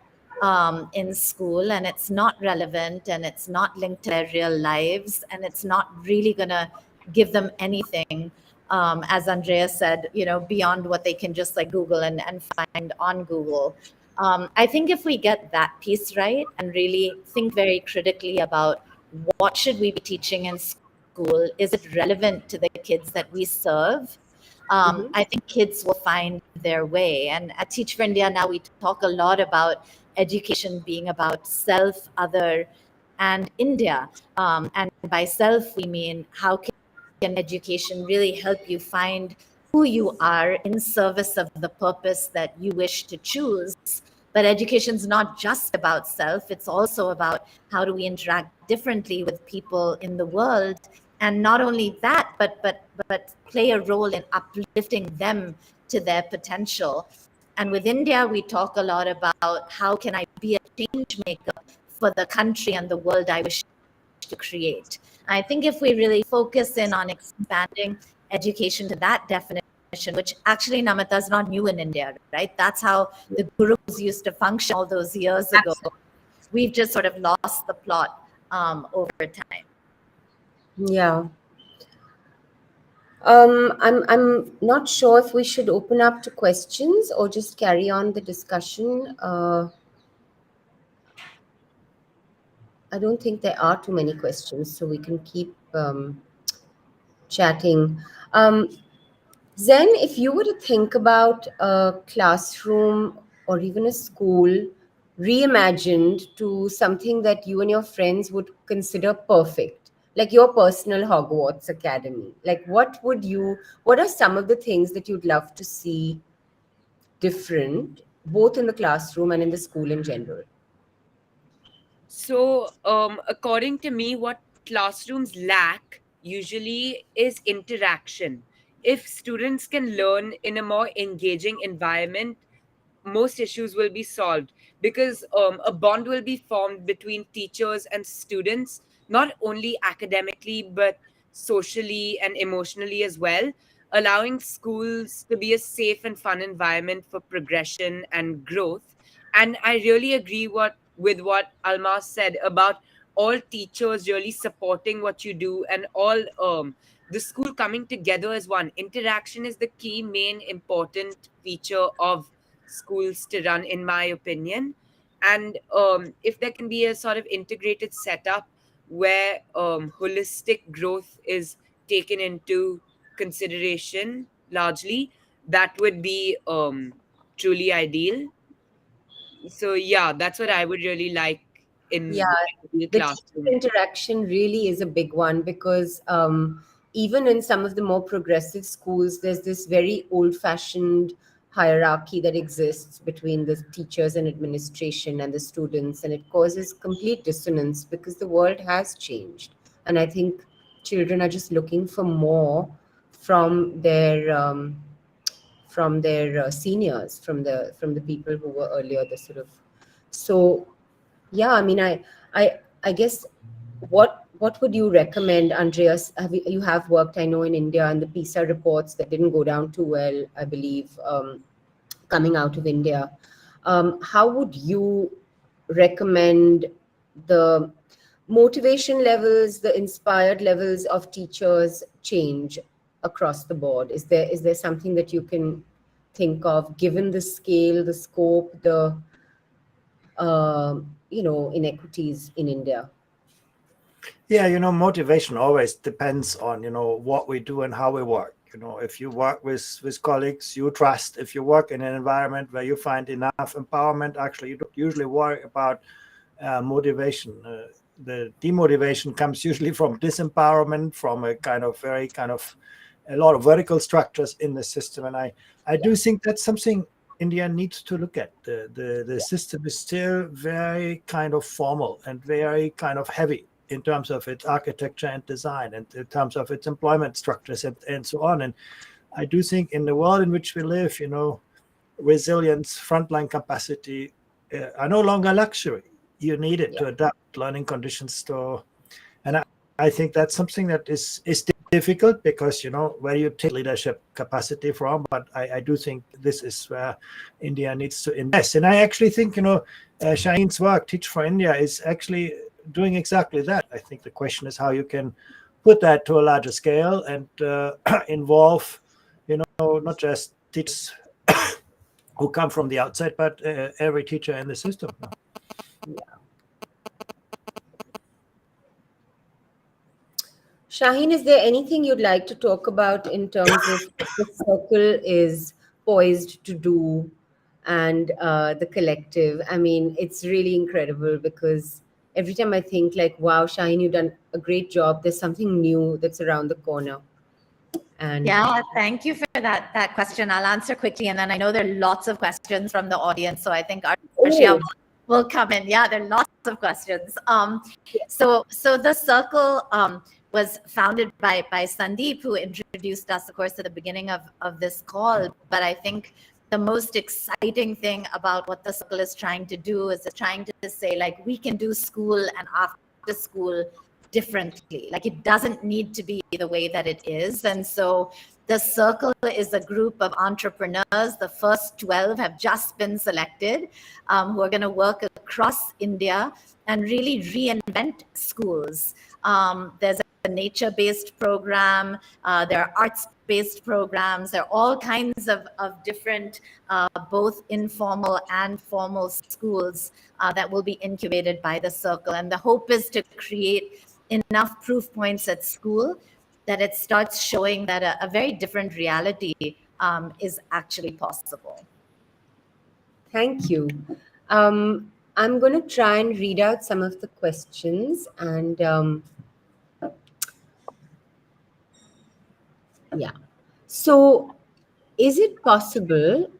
in school, and it's not relevant, and it's not linked to their real lives, and it's not really going to give them anything. As Andrea said, beyond what they can just like Google and find on Google. I think if we get that piece right and really think very critically about what should we be teaching in school, is it relevant to the kids that we serve? I think kids will find their way. And at Teach for India now, we talk a lot about education being about self, other, and India. And by self, we mean how can education really help you find who you are in service of the purpose that you wish to choose. But education is not just about self, it's also about how do we interact differently with people in the world And not only that, but play a role in uplifting them to their potential. And with India, we talk a lot about how can I be a change maker for the country and the world I wish to create. I think if we really focus in on expanding education to that definition, which actually, Namita, is not new in India, right? That's how the gurus used to function all those years ago. We've just sort of lost the plot over time. Yeah. I'm not sure if we should open up to questions or just carry on the discussion. I don't think there are too many questions, so we can keep chatting. Zen, if you were to think about a classroom or even a school reimagined to something that you and your friends would consider perfect, like your personal Hogwarts Academy, like what are some of the things that you'd love to see different, both in the classroom and in the school in general? So, according to me, what classrooms lack usually is interaction. If students can learn in a more engaging environment, most issues will be solved, because a bond will be formed between teachers and students, not only academically but socially and emotionally as well, allowing schools to be a safe and fun environment for progression and growth. And I really agree with what Almas said about all teachers really supporting what you do, and all the school coming together as one. Interaction is the key main important feature of schools to run, in my opinion. And if there can be a sort of integrated setup where holistic growth is taken into consideration largely, that would be truly ideal. So yeah, that's what I would really like in Yeah, the the teacher classroom. interaction really is a big one because even in some of the more progressive schools, there's this very old-fashioned hierarchy that exists between the teachers and administration and the students, and it causes complete dissonance because the world has changed. And I think children are just looking for more from their seniors, from the people who were earlier the sort of. So yeah, I mean, I guess what would you recommend, Andreas? You have worked, I know, in India, and the PISA reports that didn't go down too well, I believe, coming out of India. How would you recommend the motivation levels, the inspired levels of teachers change across the board? Is there something that you can think of, given the scale, the scope, the inequities in India? Yeah, motivation always depends on, what we do and how we work. If you work with colleagues you trust, if you work in an environment where you find enough empowerment, actually you don't usually worry about motivation. The demotivation comes usually from disempowerment, from a lot of vertical structures in the system. And I do think that's something India needs to look at. The system is still very kind of formal and very kind of heavy in terms of its architecture and design, and in terms of its employment structures and so on. And I do think in the world in which we live, resilience, frontline capacity are no longer luxury. You need it to adapt learning conditions to. And I think that's something that is difficult, because where you take leadership capacity from. But I do think this is where India needs to invest. And I actually think Shaheen's work, Teach for India, is actually doing exactly that. I think the question is how you can put that to a larger scale and involve not just teachers who come from the outside, but every teacher in the system. Shaheen, is there anything you'd like to talk about in terms of what the circle is poised to do, and the collective? I mean, it's really incredible, because every time I think like, wow, Shaheen, you've done a great job, there's something new that's around the corner. And yeah, thank you for that question. I'll answer quickly, and then I know there are lots of questions from the audience, so I think Arshia will come in. Yeah, there are lots of questions. So the circle, was founded by Sandeep, who introduced us, of course, at the beginning of this call. But I think the most exciting thing about what the circle is trying to do is it's trying to say, like, we can do school and after school differently. Like, it doesn't need to be the way that it is. And so the circle is a group of entrepreneurs. The first 12 have just been selected, who are going to work across India and really reinvent schools. There's a nature-based program, there are arts-based programs, there are all kinds of different, both informal and formal schools that will be incubated by the circle. And the hope is to create enough proof points at school that it starts showing that a very different reality is actually possible. Thank you. I'm going to try and read out some of the questions, and yeah. So, is it possible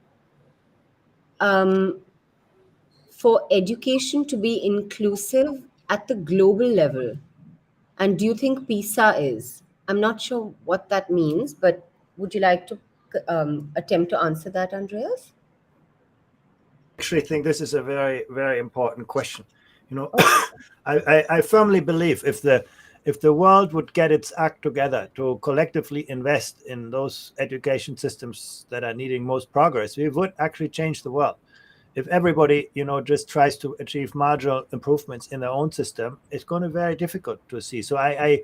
for education to be inclusive at the global level? And do you think PISA is? I'm not sure what that means, but would you like to attempt to answer that, Andreas? Actually think this is a very, very important question. You know, I firmly believe if the world would get its act together to collectively invest in those education systems that are needing most progress, we would actually change the world. If everybody, you know, just tries to achieve marginal improvements in their own system, it's going to be very difficult to see. So I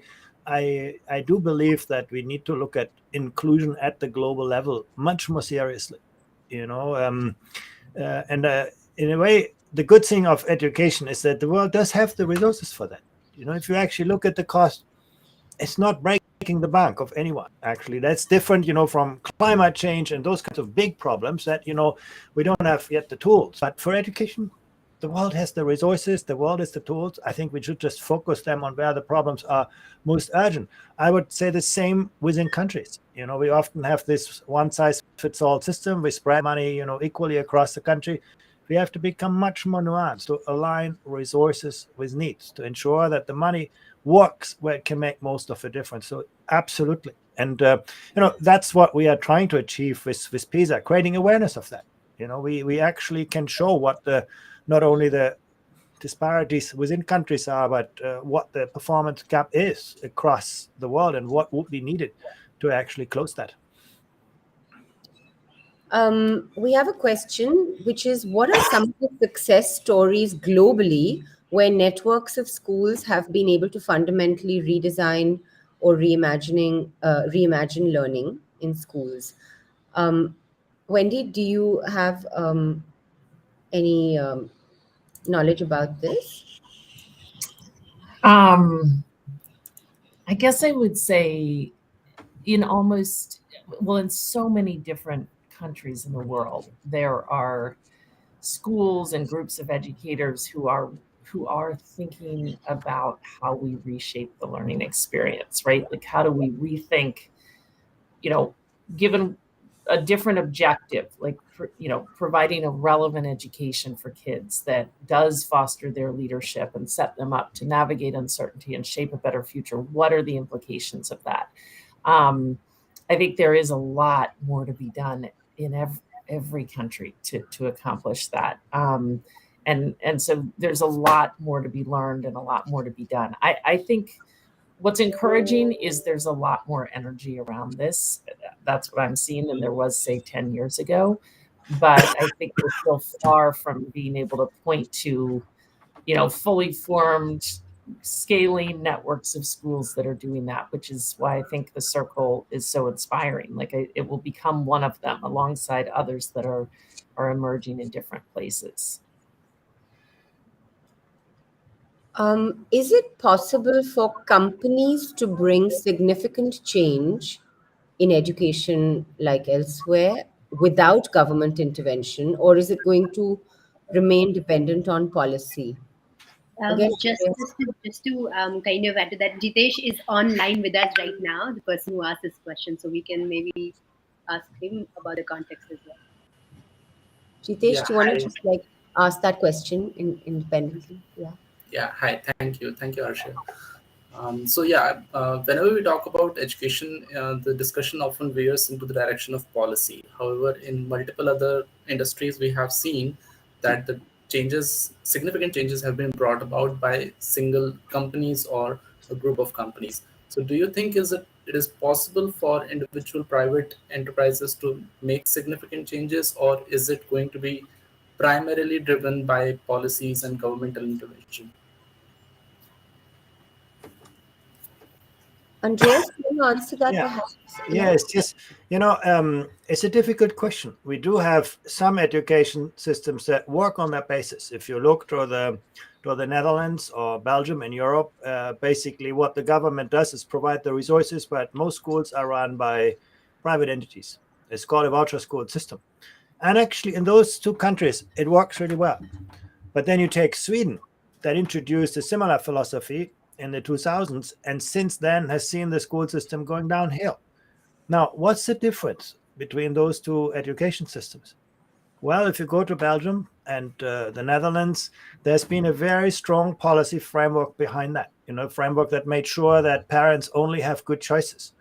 do believe that we need to look at inclusion at the global level much more seriously. You know, in a way, the good thing of education is that the world does have the resources for that. You know, if you actually look at the cost, it's not breaking the bank of anyone. Actually, that's different, you know, from climate change and those kinds of big problems that, you know, we don't have yet the tools. But for education, the world has the resources, the world has the tools. I think we should just focus them on where the problems are most urgent. I would say the same within countries. You know, we often have this one-size-fits-all system. We spread money, you know, equally across the country. We have to become much more nuanced to align resources with needs to ensure that the money works where it can make most of a difference. So absolutely. And, you know, that's what we are trying to achieve with PISA, creating awareness of that. You know, we actually can show what not only the disparities within countries are, but what the performance gap is across the world and what would be needed to actually close that. We have a question, which is, what are some of the success stories globally where networks of schools have been able to fundamentally redesign or reimagine learning in schools? Wendy, do you have any knowledge about this? I guess I would say in so many different countries in the world, there are schools and groups of educators who are thinking about how we reshape the learning experience, right? Like, how do we rethink, you know, given a different objective, like, you know, providing a relevant education for kids that does foster their leadership and set them up to navigate uncertainty and shape a better future. What are the implications of that? I think there is a lot more to be done in every country to accomplish that. And so there's a lot more to be learned and a lot more to be done. I think what's encouraging is there's a lot more energy around this. That's what I'm seeing than there was, say, 10 years ago. But I think we're still far from being able to point to, you know, fully formed scaling networks of schools that are doing that, which is why I think the circle is so inspiring. Like, it will become one of them alongside others that are emerging in different places. Is it possible for companies to bring significant change in education like elsewhere without government intervention, or is it going to remain dependent on policy? Just to kind of add to that, Jitesh is online with us right now, the person who asked this question, so we can maybe ask him about the context as well. Jitesh, do you want to just ask that question independently? Yeah. Yeah. Hi. Thank you, Arshia. So yeah, whenever we talk about education, the discussion often veers into the direction of policy. However, in multiple other industries, we have seen that the significant changes have been brought about by single companies or a group of companies. So do you think it is possible for individual private enterprises to make significant changes, or is it going to be primarily driven by policies and governmental intervention? Andreas, can you answer that Yeah. perhaps? Yes. It's a difficult question. We do have some education systems that work on that basis. If you look to the Netherlands or Belgium in Europe, basically what the government does is provide the resources, but most schools are run by private entities. It's called a voucher school system. And actually, in those two countries, it works really well. But then you take Sweden, that introduced a similar philosophy in the 2000s, and since then has seen the school system going downhill. Now, what's the difference between those two education systems? Well, if you go to Belgium and the Netherlands, there's been a very strong policy framework behind that, framework that made sure that parents only have good choices.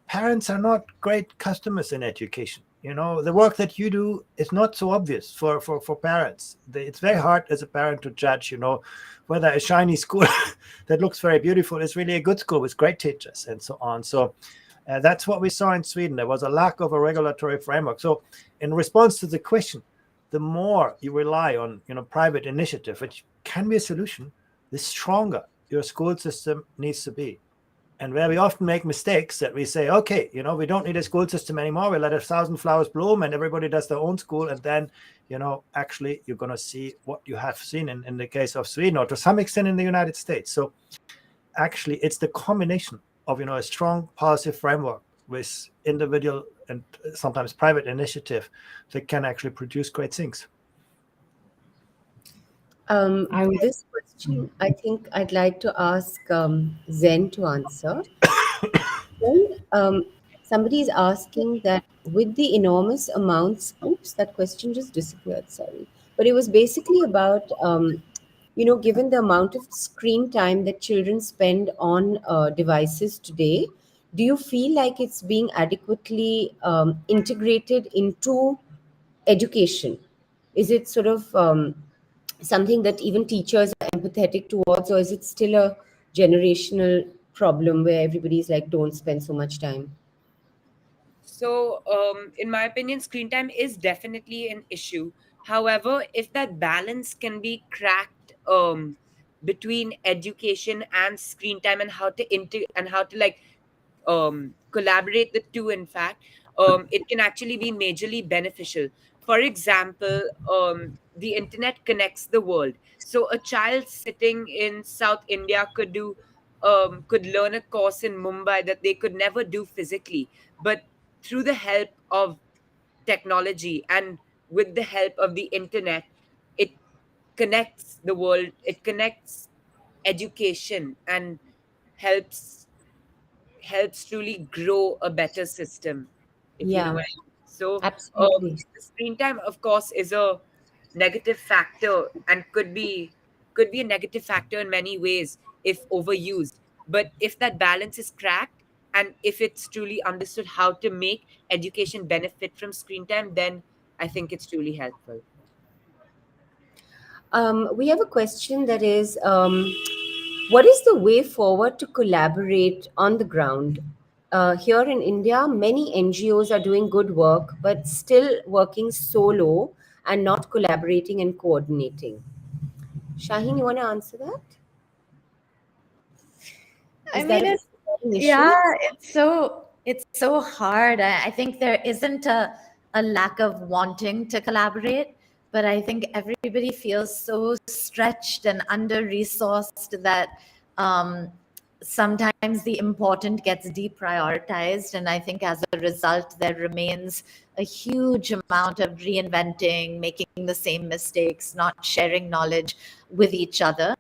Parents are not great customers in education. The work that you do is not so obvious for parents. It's very hard as a parent to judge, whether a shiny school that looks very beautiful is really a good school with great teachers and so on. So that's what we saw in Sweden. There was a lack of a regulatory framework. So in response to the question, the more you rely on, private initiative, which can be a solution, the stronger your school system needs to be. And where we often make mistakes that we say, okay, we don't need a school system anymore. We let 1,000 flowers bloom and everybody does their own school. And then, actually you're going to see what you have seen in the case of Sweden or to some extent in the United States. So actually it's the combination of, a strong policy framework with individual and sometimes private initiative that can actually produce great things. This question, I think I'd like to ask Zen to answer. Zen, somebody is asking that with the enormous amounts, oops, that question just disappeared, sorry. But it was basically about, given the amount of screen time that children spend on devices today, do you feel like it's being adequately integrated into education? Is it sort of something that even teachers are empathetic towards, or is it still a generational problem where everybody's like, don't spend so much time? So, in my opinion, screen time is definitely an issue. However, if that balance can be cracked between education and screen time, and how to collaborate the two, in fact, it can actually be majorly beneficial. For example, the internet connects the world. So a child sitting in South India could learn a course in Mumbai that they could never do physically, but through the help of technology and with the help of the internet, it connects the world, it connects education, and helps truly grow a better system, if you know Yeah, what I mean. So absolutely. the screen time, of course, is a negative factor and could be a negative factor in many ways if overused. But if that balance is cracked, and if it's truly understood how to make education benefit from screen time, then I think it's truly helpful. We have a question that is, what is the way forward to collaborate on the ground? Here in India, many NGOs are doing good work, but still working solo and not collaborating and coordinating. Shaheen, you want to answer that? I mean, Is that an issue? yeah, it's so hard. I think there isn't a lack of wanting to collaborate, but I think everybody feels so stretched and under resourced that sometimes the important gets deprioritized, and I think as a result there remains a huge amount of reinventing, making the same mistakes, not sharing knowledge with each other.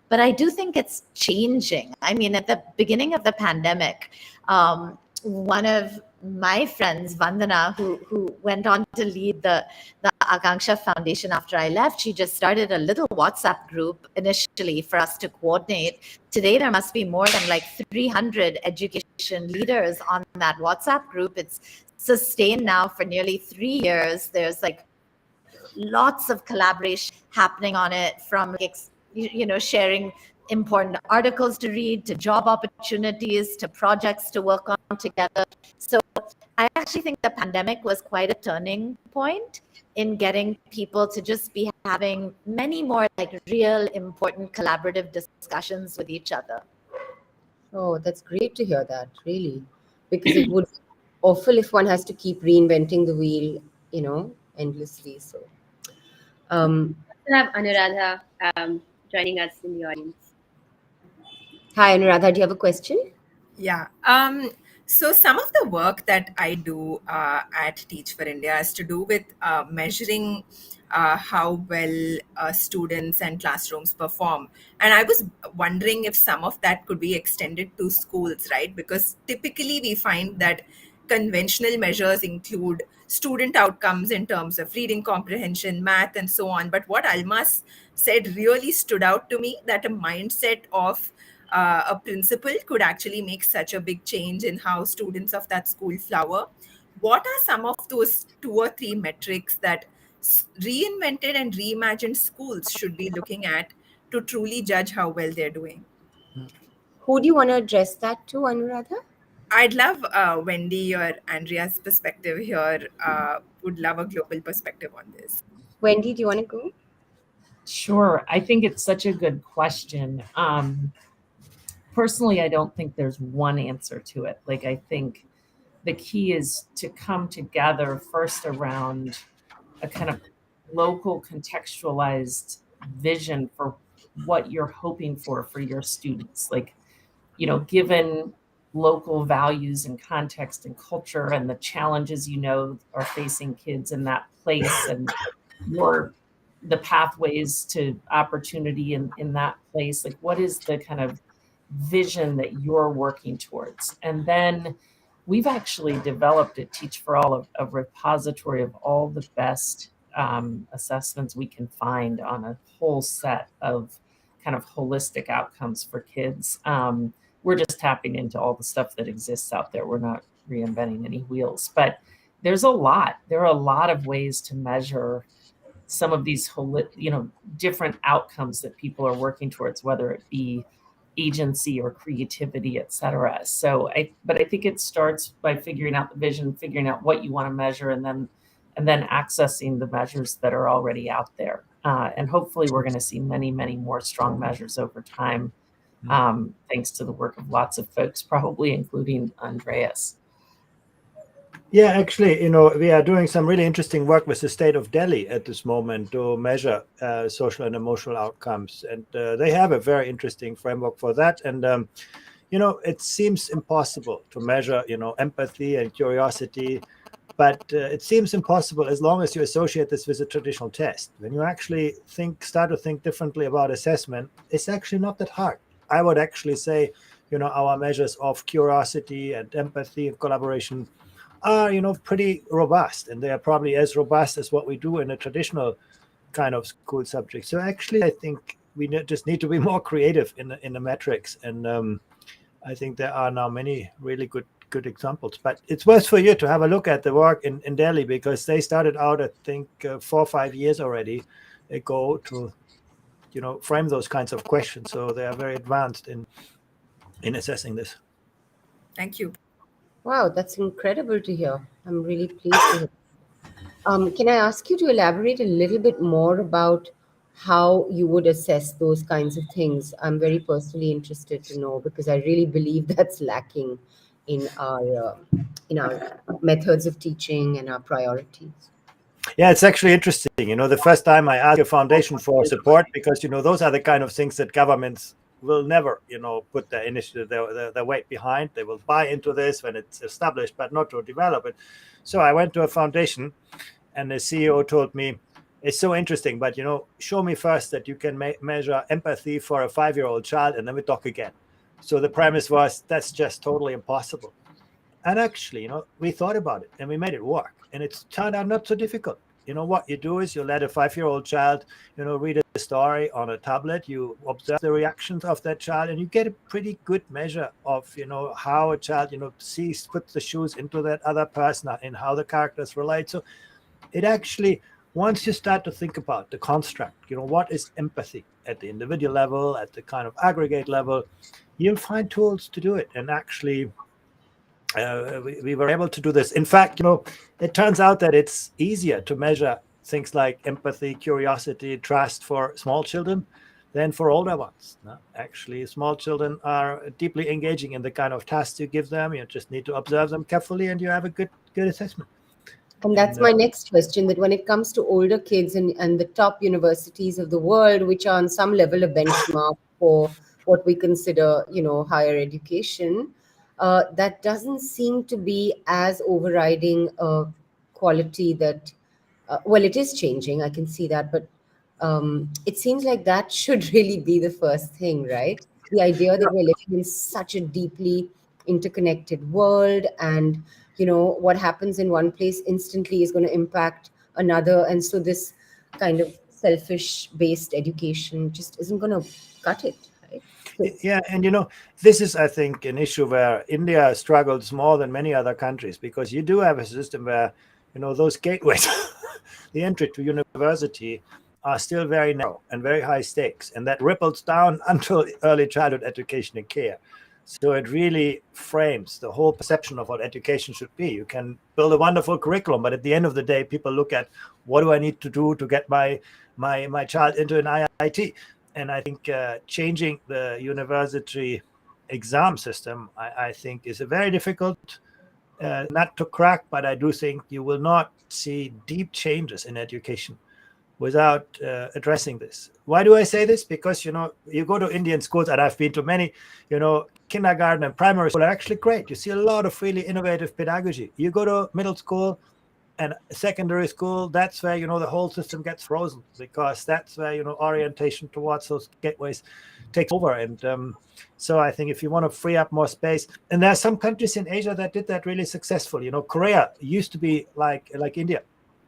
But I do think it's changing. I mean, at the beginning of the pandemic, one of my friends, Vandana, who went on to lead the Akanksha Foundation after I left, she just started a little WhatsApp group initially for us to coordinate. Today, there must be more than like 300 education leaders on that WhatsApp group. It's sustained now for nearly 3 years. There's like lots of collaboration happening on it, from sharing important articles to read, to job opportunities, to projects to work on together. So I actually think the pandemic was quite a turning point in getting people to just be having many more like real important collaborative discussions with each other. Oh, that's great to hear that, really, because it would be awful if one has to keep reinventing the wheel, endlessly. So, We have Anuradha joining us in the audience. hi, Anuradha, do you have a question? Yeah. So some of the work that I do at Teach for India is to do with measuring how well students and classrooms perform. And I was wondering if some of that could be extended to schools, right? Because typically we find that conventional measures include student outcomes in terms of reading comprehension, math, and so on. But what Almas said really stood out to me, that a mindset of a principal could actually make such a big change in how students of that school flower. What are some of those 2 or 3 metrics that reinvented and reimagined schools should be looking at to truly judge how well they're doing? Who do you want to address that to, Anuradha? I'd love Wendy or Andrea's perspective here. Would love a global perspective on this. Wendy, do you want to go? Sure. I think it's such a good question. Personally, I don't think there's one answer to it. Like, I think the key is to come together first around a kind of local contextualized vision for what you're hoping for your students. Like, given local values and context and culture and the challenges are facing kids in that place, and the pathways to opportunity in that place. Like, what is the kind of vision that you're working towards? And then we've actually developed at Teach for All a repository of all the best assessments we can find on a whole set of kind of holistic outcomes for kids. We're just tapping into all the stuff that exists out there. We're not reinventing any wheels, but there are a lot of ways to measure some of these different outcomes that people are working towards, whether it be agency or creativity, et cetera. So I think it starts by figuring out the vision, figuring out what you want to measure, and then accessing the measures that are already out there. And hopefully we're going to see many, many more strong measures over time, thanks to the work of lots of folks, probably including Andreas. Yeah, actually, we are doing some really interesting work with the state of Delhi at this moment to measure social and emotional outcomes. And they have a very interesting framework for that. And, it seems impossible to measure, empathy and curiosity, but it seems impossible as long as you associate this with a traditional test. When you actually start to think differently about assessment, it's actually not that hard. I would actually say, our measures of curiosity and empathy and collaboration are, pretty robust, and they are probably as robust as what we do in a traditional kind of school subject. So actually, I think we just need to be more creative in the metrics, and I think there are now many really good examples. But it's worth for you to have a look at the work in Delhi, because they started out, I think, 4 or 5 years already ago to, frame those kinds of questions. So they are very advanced in assessing this. Thank you. Wow, that's incredible to hear. I'm really pleased to hear. Can I ask you to elaborate a little bit more about how you would assess those kinds of things? I'm very personally interested to know, because I really believe that's lacking in our methods of teaching and our priorities. Yeah, it's actually interesting. The first time I asked a foundation for support, because, those are the kind of things that governments will never, put their initiative, their weight behind. They will buy into this when it's established, but not to develop it. So I went to a foundation, and the CEO told me, it's so interesting, but, show me first that you can measure empathy for a 5-year-old child, and then we talk again. So the premise was, that's just totally impossible. And actually, we thought about it and we made it work. And it's turned out not so difficult. What you do is you let a 5-year-old child, read a story on a tablet. You observe the reactions of that child, and you get a pretty good measure of, how a child, puts the shoes into that other person and how the characters relate. So it actually, once you start to think about the construct, what is empathy at the individual level, at the kind of aggregate level, you'll find tools to do it. And actually, we were able to do this. In fact, it turns out that it's easier to measure things like empathy, curiosity, trust for small children than for older ones. No? Actually, small children are deeply engaging in the kind of tasks you give them. You just need to observe them carefully, and you have a good assessment. And that's my next question, that when it comes to older kids and the top universities of the world, which are on some level a benchmark for what we consider, higher education, that doesn't seem to be as overriding a quality that, well, it is changing. I can see that, but it seems like that should really be the first thing, right? The idea that we're living in such a deeply interconnected world, and what happens in one place instantly is going to impact another, and so this kind of selfish based education just isn't going to cut it, right? Yeah, and this is, I think, an issue where India struggles more than many other countries, because you do have a system where those gateways the entry to university are still very narrow and very high stakes, and that ripples down until early childhood education and care. So it really frames the whole perception of what education should be. You can build a wonderful curriculum, but at the end of the day, people look at, what do I need to do to get my child into an IIT? And I think changing the university exam system, I think, is a very difficult nut to crack, but I do think you will not see deep changes in education without addressing this. Why do I say this? Because, you go to Indian schools, and I've been to many, kindergarten and primary school are actually great. You see a lot of really innovative pedagogy. You go to middle school and secondary school, that's where, the whole system gets frozen, because that's where, orientation towards those gateways takes over. And so I think if you want to free up more space, and there are some countries in Asia that did that really successfully. Korea used to be like India,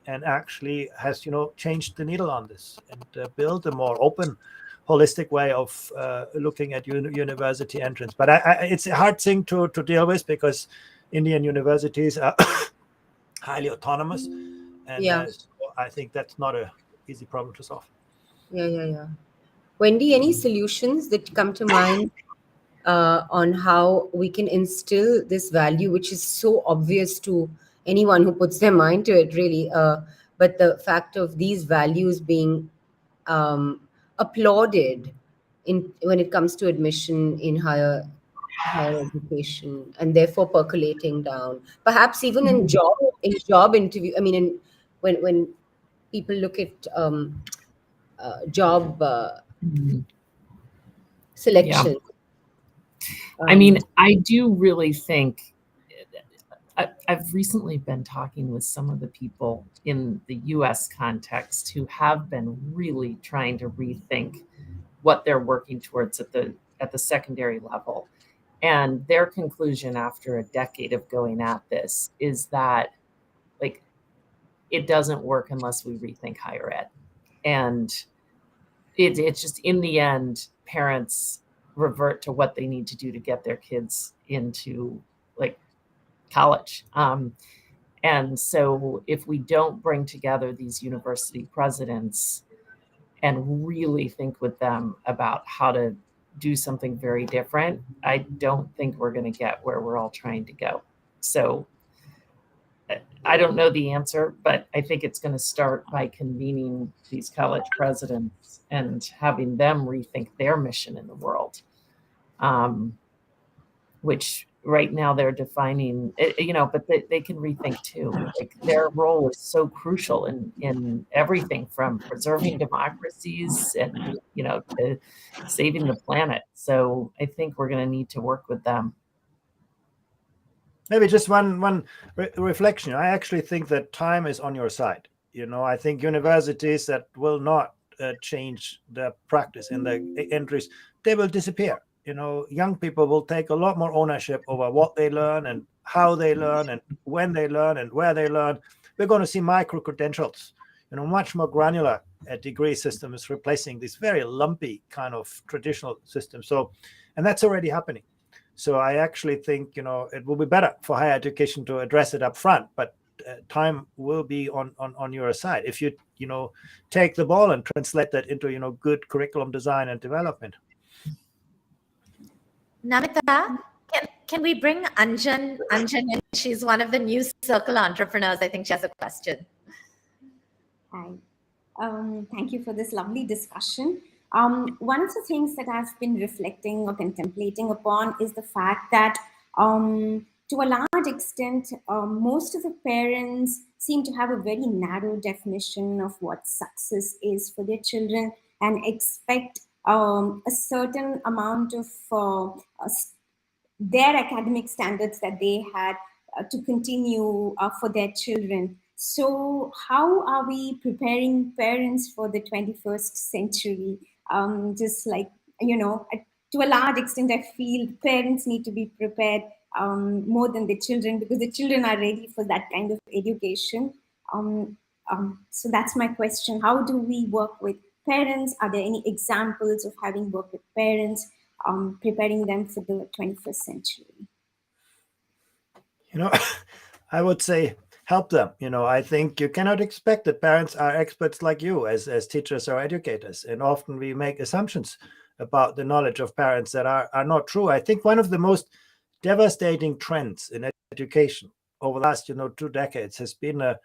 and actually has, changed the needle on this and built a more open, holistic way of looking at university entrance. But it's a hard thing to deal with, because Indian universities are highly autonomous, and so I think that's not an easy problem to solve. Yeah. Wendy, any solutions that come to mind on how we can instill this value, which is so obvious to anyone who puts their mind to it, really, but the fact of these values being applauded when it comes to admission in higher education, and therefore percolating down, perhaps even in job interview. I mean, when people look at job selection. I mean, I do really think I've recently been talking with some of the people in the US context who have been really trying to rethink what they're working towards at the secondary level. And their conclusion after a decade of going at this is that, like, it doesn't work unless we rethink higher ed. And it's just, in the end, parents revert to what they need to do to get their kids into, like, college. And so if we don't bring together these university presidents and really think with them about how to do something very different, I don't think we're going to get where we're all trying to go. So I don't know the answer, but I think it's going to start by convening these college presidents and having them rethink their mission in the world, which right now they're defining, but they can rethink too. Like, their role is so crucial in everything from preserving democracies and, to saving the planet. So I think we're going to need to work with them. Maybe just one reflection. I actually think that time is on your side. I think universities that will not change their practice in the entries, they will disappear. Young people will take a lot more ownership over what they learn and how they learn and when they learn and where they learn. We're going to see micro credentials, much more granular degree systems replacing this very lumpy kind of traditional system. So, and that's already happening. So I actually think, it will be better for higher education to address it up front, but time will be on your side if you, take the ball and translate that into, good curriculum design and development. Namita, can we bring Anjan in? She's one of the new circle entrepreneurs. I think she has a question. Hi. Thank you for this lovely discussion. One of the things that I've been reflecting or contemplating upon is the fact that to a large extent, most of the parents seem to have a very narrow definition of what success is for their children and expect a certain amount of their academic standards that they had to continue for their children. So how are we preparing parents for the 21st century? Just like, to a large extent, I feel parents need to be prepared more than the children, because the children are ready for that kind of education. So that's my question. How do we work with parents? Are there any examples of having worked with parents, preparing them for the 21st century? I would say help them. I think you cannot expect that parents are experts like you as teachers or educators. And often we make assumptions about the knowledge of parents that are not true. I think one of the most devastating trends in education over the last, 2 decades has been a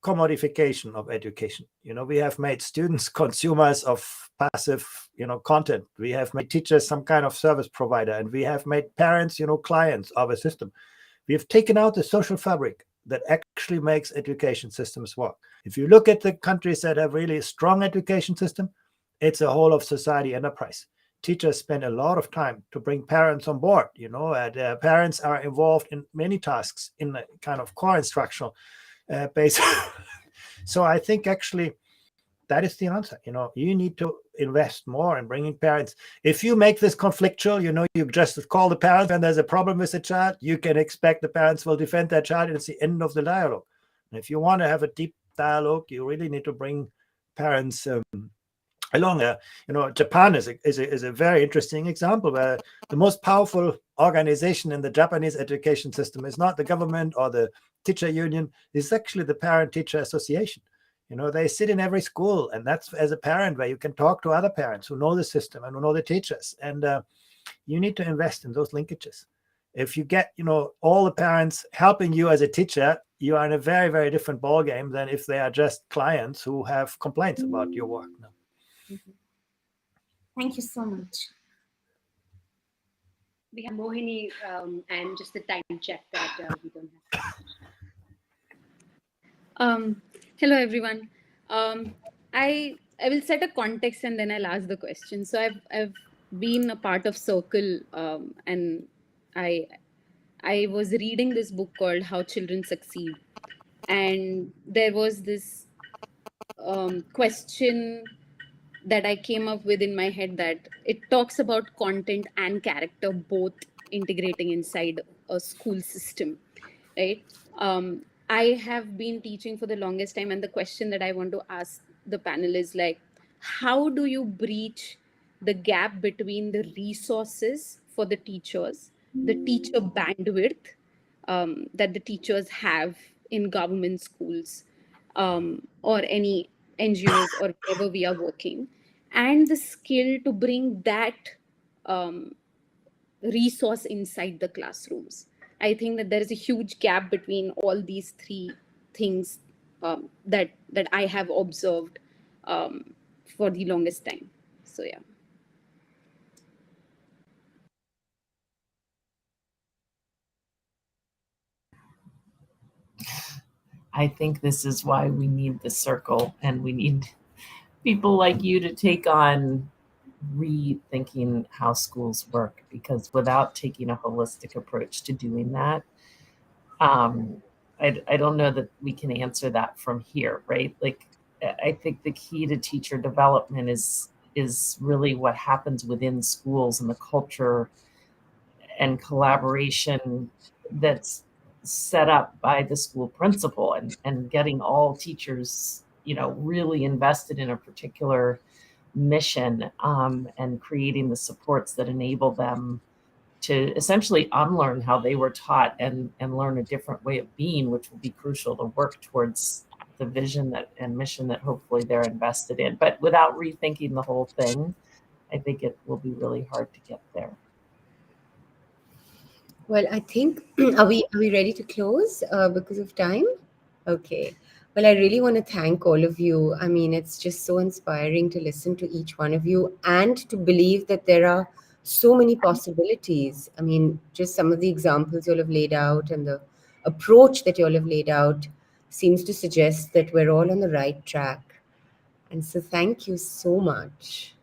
commodification of education. We have made students consumers of passive, content. We have made teachers some kind of service provider, and we have made parents, clients of a system. We have taken out the social fabric that actually makes education systems work. If you look at the countries that have really strong education system, it's a whole of society enterprise. Teachers spend a lot of time to bring parents on board. Parents are involved in many tasks in a kind of core instructional base. So I think actually that is the answer. You need to invest more in bringing parents. If you make this conflictual, you just call the parent and there's a problem with the child, you can expect the parents will defend their child, and it's the end of the dialogue. And if you want to have a deep dialogue, you really need to bring parents along. Japan is a very interesting example where the most powerful organization in the Japanese education system is not the government or the teacher union, it's actually the parent-teacher association. They sit in every school, and that's as a parent where you can talk to other parents who know the system and who know the teachers. And you need to invest in those linkages. If you get, all the parents helping you as a teacher, you are in a very, very different ballgame than if they are just clients who have complaints about your work. Mm-hmm. Thank you so much. We have Mohini and just the time check that we don't have. Hello, everyone. I will set a context and then I'll ask the question. So I've been a part of Circle, and I was reading this book called How Children Succeed, and there was this question that I came up with in my head that it talks about content and character both integrating inside a school system, right? I have been teaching for the longest time, and the question that I want to ask the panel is like, how do you breach the gap between the resources for the teachers, the teacher bandwidth that the teachers have in government schools or any NGOs or wherever we are working, and the skill to bring that resource inside the classrooms? I think that there is a huge gap between all these three things that I have observed for the longest time. So yeah. I think this is why we need the circle, and we need people like you to take on rethinking how schools work, because without taking a holistic approach to doing that, I don't know that we can answer that from here, right? Like, I think the key to teacher development is really what happens within schools and the culture and collaboration that's set up by the school principal, and getting all teachers, really invested in a particular mission, and creating the supports that enable them to essentially unlearn how they were taught and learn a different way of being, which will be crucial to work towards the vision and mission that hopefully they're invested in. But without rethinking the whole thing, I think it will be really hard to get there. Well, I think, are we ready to close because of time? Okay. Well, I really want to thank all of you. I mean, it's just so inspiring to listen to each one of you and to believe that there are so many possibilities. I mean, just some of the examples you all have laid out and the approach that you all have laid out seems to suggest that we're all on the right track. And so thank you so much.